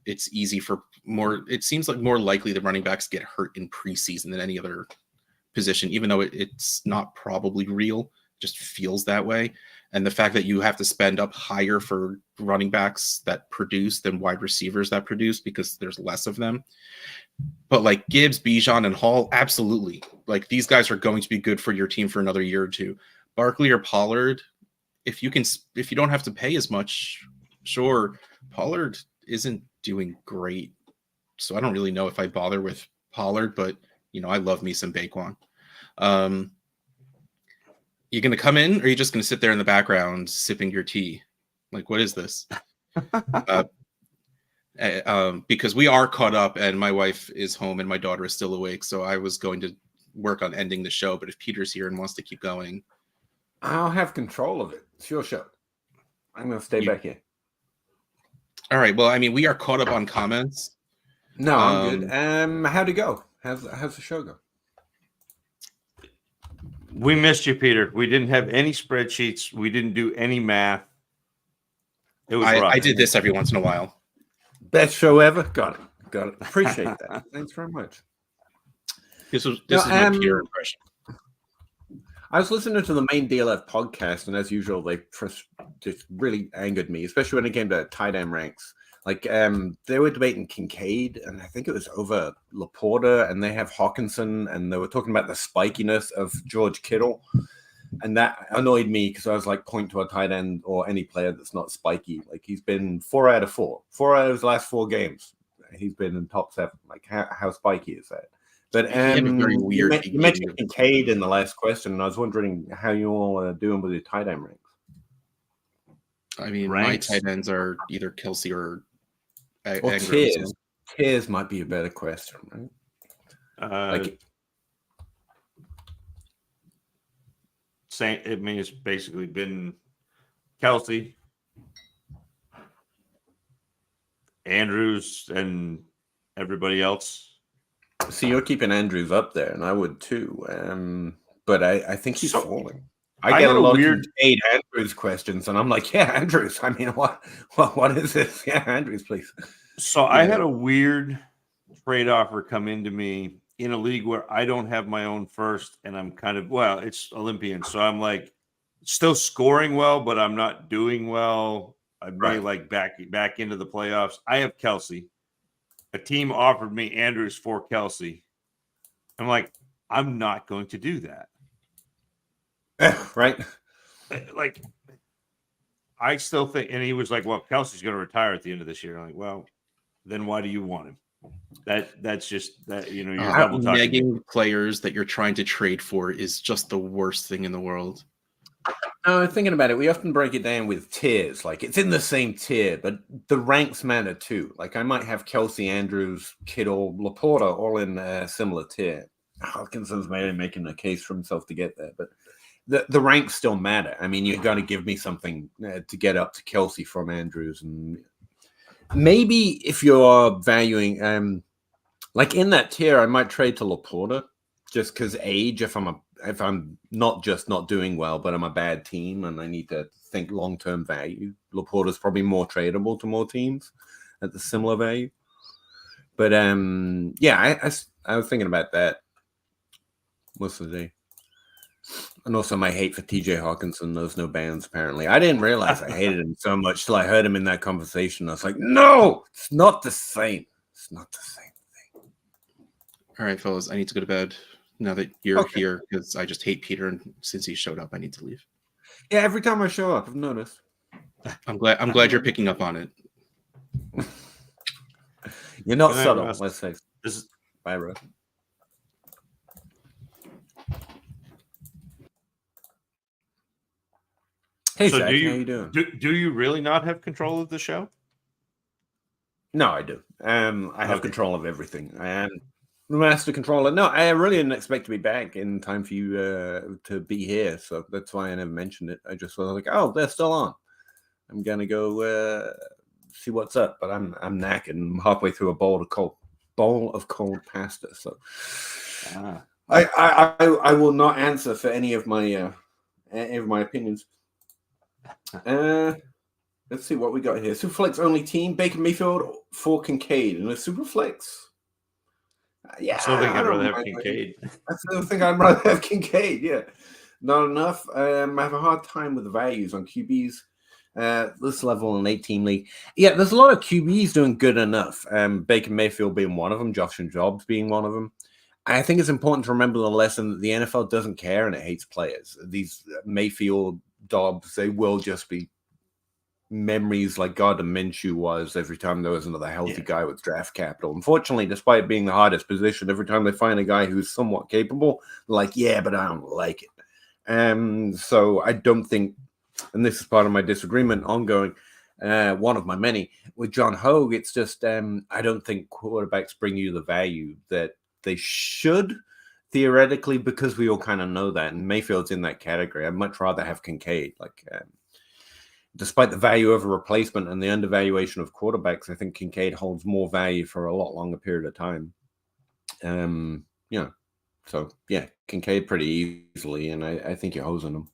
it's easy for more. It seems like more likely the running backs get hurt in preseason than any other position, even though it's not probably real, just feels that way. And the fact that you have to spend up higher for running backs that produce than wide receivers that produce because there's less of them. But like Gibbs, Bijan, and Hall, absolutely. Like, these guys are going to be good for your team for another year or two. Barkley or Pollard, if you don't have to pay as much, sure. Pollard isn't doing great, so I don't really know if I bother with Pollard, but I love me some Baquan. You going to come in, or are you just going to sit there in the background sipping your tea? Like, what is this? because we are caught up, and my wife is home and my daughter is still awake. So I was going to work on ending the show, but if Peter's here and wants to keep going, I'll have control of it. It's your show. I'm going to stay back here. All right. Well, I mean, we are caught up on comments. No, I'm good. How'd it go? How's the show go? We missed you, Peter. We didn't have any spreadsheets. We didn't do any math. It was rough. I did this every once in a while. Best show ever. Got it. Appreciate that. Thanks very much. This is my Peter impression. I was listening to the main DLF podcast, and as usual, they just really angered me, especially when it came to tight end ranks. Like, they were debating Kincaid, and I think it was over Laporta, and they have Hawkinson, and they were talking about the spikiness of George Kittle, and that annoyed me because I was like, point to a tight end or any player that's not spiky. Like, he's been 4 out of 4 out of his last 4 games. He's been in top 7. Like, how spiky is that? But very weird. You mentioned Kincaid in the last question, and I was wondering how you all are doing with your tight end ranks. I mean, my tight ends are either Kelsey or Tiers. Tiers might be a better question, right? It mean it's basically been Kelsey, Andrews, and everybody else. So you're keeping Andrews up there, and I would too. But I think he's falling. I get a lot of Kincaid Andrews questions, and I'm like, yeah, Andrews. I mean, what is this? Yeah, Andrews, please. So I had a weird trade offer come into me in a league where I don't have my own first, and I'm kind of, it's Olympian, so I'm like still scoring well, but I'm not doing well. I may like back into the playoffs. I have Kelsey. A team offered me Andrews for Kelsey. I'm like, I'm not going to do that. Right. Like, I still think, and he was like, well, Kelsey's going to retire at the end of this year. I'm like, well, then why do you want him? That's just that, you're double talking. Negging players that you're trying to trade for is just the worst thing in the world. No, thinking about it, we often break it down with tiers. Like, it's in the same tier, but the ranks matter too. Like, I might have Kelsey, Andrews, Kittle, Laporta all in a similar tier. Hawkinson's maybe making a case for himself to get there, but the ranks still matter. I mean, you've got to give me something to get up to Kelsey from Andrews. And maybe if you're valuing, like in that tier, I might trade to Laporta just because age, if I'm not just not doing well, but I'm a bad team and I need to think long-term value, Laporta's probably more tradable to more teams at the similar value. But yeah, I was thinking about that most of the day. And also my hate for TJ Hawkinson knows no bounds, apparently. I didn't realize I hated him so much till I heard him in that conversation. I was like, no, it's not the same. It's not the same thing. All right, fellas, I need to go to bed now that you're here because I just hate Peter, and since he showed up, I need to leave. Yeah, every time I show up, I've noticed. I'm glad you're picking up on it. You're not subtle, let's say. Bye, bro. Hey, so Zach, how you doing? Do you really not have control of the show? No, I do. I have control of everything. I am the master controller. No, I really didn't expect to be back in time for you to be here, so that's why I never mentioned it. I just was like, oh, they're still on. I'm gonna go see what's up, but I'm knackered. I'm halfway through a bowl of cold pasta, so I will not answer for any of my opinions. Let's see what we got here. Superflex only team, Baker Mayfield for Kincaid. And a Superflex? Yeah. I still think I'd rather have Kincaid. I still think I'd rather have Kincaid, yeah. Not enough. I have a hard time with the values on QBs. This level in 8-team league. Yeah, there's a lot of QBs doing good enough. Baker Mayfield being one of them, Josh and Jobs being one of them. I think it's important to remember the lesson that the NFL doesn't care and it hates players. These Mayfield, Dobbs, they will just be memories like Gardner Minshew was every time there was another healthy guy with draft capital. Unfortunately, despite being the hardest position, every time they find a guy who's somewhat capable, like, yeah, but I don't like it. So I don't think, and this is part of my disagreement ongoing, one of my many. With John Hogue, it's just I don't think quarterbacks bring you the value that they should theoretically, because we all kind of know that. And Mayfield's in that category. I'd much rather have Kincaid. Like, despite the value of a replacement and the undervaluation of quarterbacks, I think Kincaid holds more value for a lot longer period of time. So yeah, Kincaid pretty easily, and I think you're hosing them.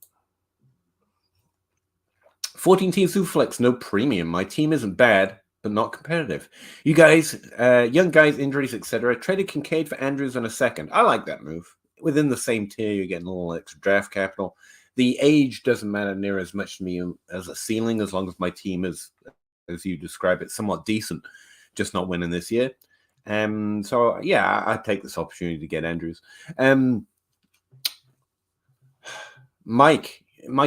14 team Superflex, no premium. My team isn't bad, but not competitive. You guys, young guys, injuries, etc. Traded Kincaid for Andrews in a second. I like that move. Within the same tier, you're getting a little extra draft capital. The age doesn't matter near as much to me as a ceiling, as long as my team is, as you describe it, somewhat decent, just not winning this year. So yeah, I take this opportunity to get Andrews. Mike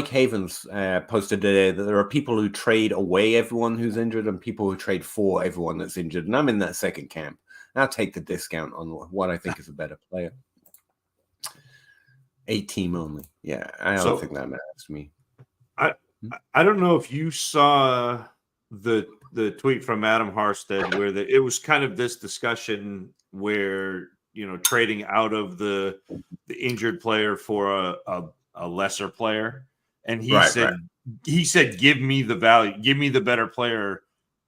Havens posted today that there are people who trade away everyone who's injured and people who trade for everyone that's injured, and I'm in that second camp. I'll take the discount on what I think is a better player. 8 team only. Yeah, I don't think that matters to me. I don't know if you saw the tweet from Adam Harstead where it was kind of this discussion where, you know, trading out of the injured player for a lesser player, and he said give me the value, give me the better player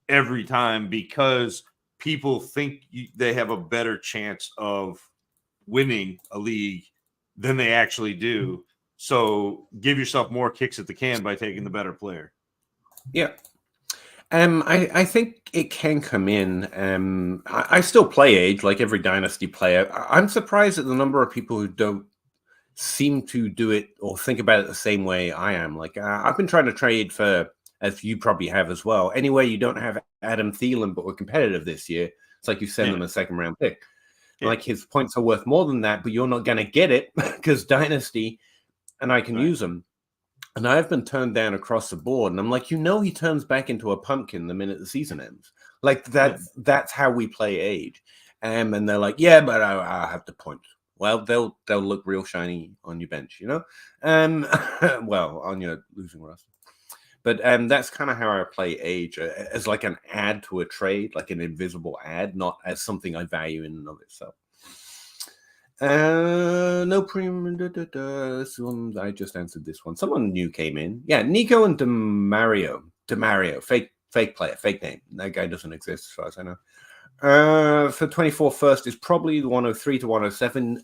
every time, because people think they have a better chance of winning a league than they actually do. So give yourself more kicks at the can by taking the better player. Yeah. I think it can come in. I still play age like every Dynasty player. I'm surprised at the number of people who don't seem to do it or think about it the same way I am. Like, I've been trying to trade for, as you probably have as well, anyway, you don't have Adam Thielen, but we're competitive this year. It's like you send them a second round pick. Yeah. Like, his points are worth more than that, but you're not going to get it because Dynasty, and I can use them. And I've been turned down across the board. And I'm like, he turns back into a pumpkin the minute the season ends. Like, that's how we play age. And they're like, yeah, but I have to point. Well, they'll look real shiny on your bench, you know? Well, on your losing roster. But that's kind of how I play age, as like an add to a trade, like an invisible ad, not as something I value in and of itself. No premium. This one, I just answered this one. Someone new came in. Yeah, Nico and Demario, fake player, fake name. That guy doesn't exist as far as I know. For 24 first is probably the 103 to 107.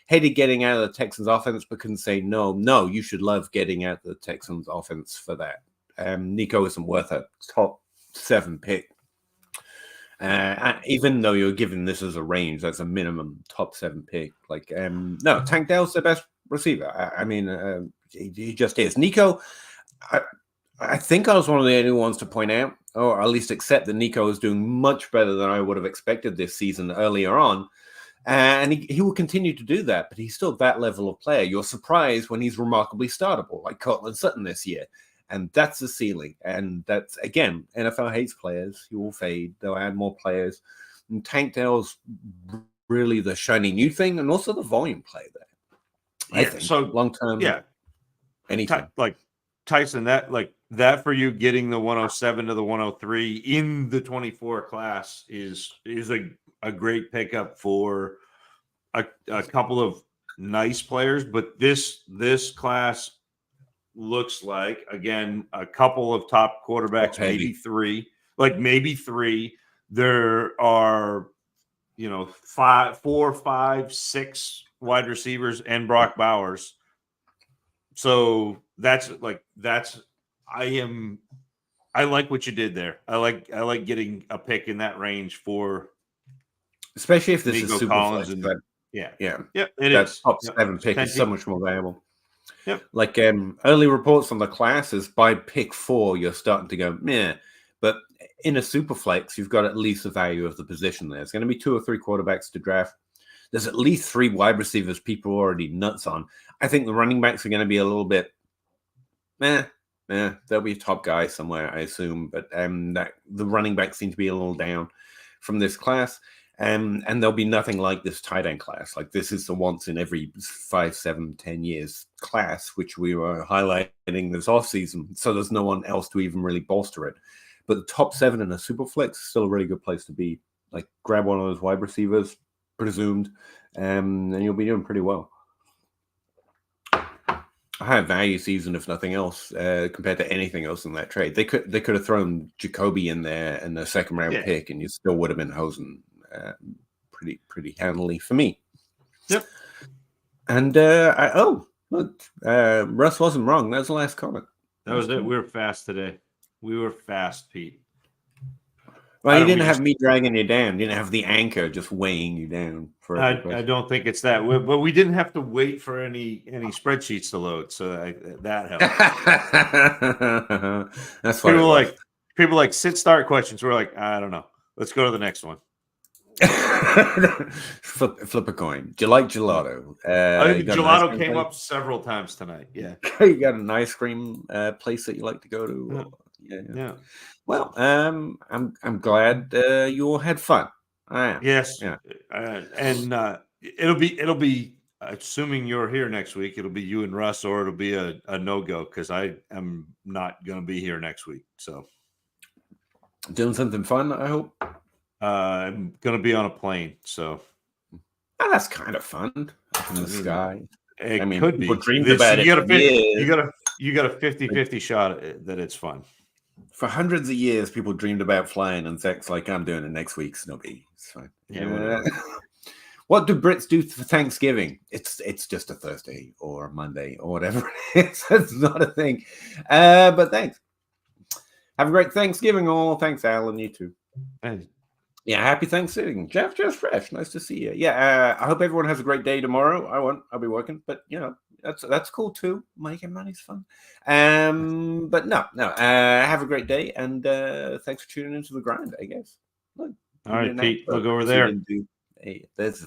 Hated getting out of the Texans offense, but couldn't say no. No, you should love getting out of the Texans offense for that. Nico isn't worth a top 7 pick. Even though you're giving this as a range, that's a minimum top 7 pick. Like, no, Tank Dell's the best receiver. I mean, he just is. Nico, I think I was one of the only ones to point out, or at least accept that Nico is doing much better than I would have expected this season earlier on. And he will continue to do that, but he's still that level of player. You're surprised when he's remarkably startable, like Cortland Sutton this year. And that's the ceiling. And that's, again, NFL hates players. He will fade. They'll add more players. And Tank Dell's really the shiny new thing, and also the volume play there. I think. So long term, anytime. Like Tyson, that for you, getting the 107 to the 103 in the 24 class is a great pickup for a couple of nice players. But this class looks like, again, a couple of top quarterbacks, maybe three. There are, 4, 5, 6 wide receivers and Brock Bowers. So I like what you did there. I like getting a pick in that range for, especially if this Nico is super Collins flex, and it is. Top 7 pick is so much more valuable. Yep. Like, early reports on the classes, by pick 4, you're starting to go, meh. But in a super flex, you've got at least the value of the position there. There's going to be 2 or 3 quarterbacks to draft. There's at least 3 wide receivers people are already nuts on. I think the running backs are going to be a little bit, there'll be a top guy somewhere, I assume. But the running backs seem to be a little down from this class. And there'll be nothing like this tight end class. Like this is the once in every 5, 7, 10 years class, which we were highlighting this offseason. So there's no one else to even really bolster it. But the top 7 in a super flex is still a really good place to be. Like grab one of those wide receivers, presumed, and you'll be doing pretty well. A high value season, if nothing else, compared to anything else in that trade. They could have thrown Jacoby in there and the second round pick, and you still would have been hosing pretty handily for me. Yep. And look, Russ wasn't wrong. That's the last comment. That was it. We were fast today. We were fast, Pete. Well, you didn't have me dragging you down. You didn't have the anchor just weighing you down. I don't think it's that. But we didn't have to wait for any spreadsheets to load, so that helped. That's what people like sit start questions. We're like, I don't know. Let's go to the next one. flip a coin. Do you like gelato? I think gelato came up several times tonight. Yeah. You got an ice cream place that you like to go to? Yeah. Well, I'm glad you all had fun. I am. Yes. Yeah. And it'll be assuming you're here next week. It'll be you and Russ, or it'll be a no-go because I am not going to be here next week. So doing something fun, I hope. I'm going to be on a plane. So that's kind of fun up in the sky. It I mean, could be. Dreamed about it. You got a 50-50 shot that it's fun. For hundreds of years, people dreamed about flying, and Zach's like, I'm doing it next week, Snobby. It's fine. Yeah, what do Brits do for Thanksgiving? It's just a Thursday or a Monday or whatever it is. It's not a thing. But thanks. Have a great Thanksgiving all. Thanks, Alan. You too. Hey. Yeah, happy Thanksgiving. Jeff, just fresh. Nice to see you. Yeah, I hope everyone has a great day tomorrow. I'll be working, but that's cool too. Making money's fun. But no. Have a great day, and thanks for tuning into the grind. I guess. Look, all right, Pete. Look over there. Hey, there's.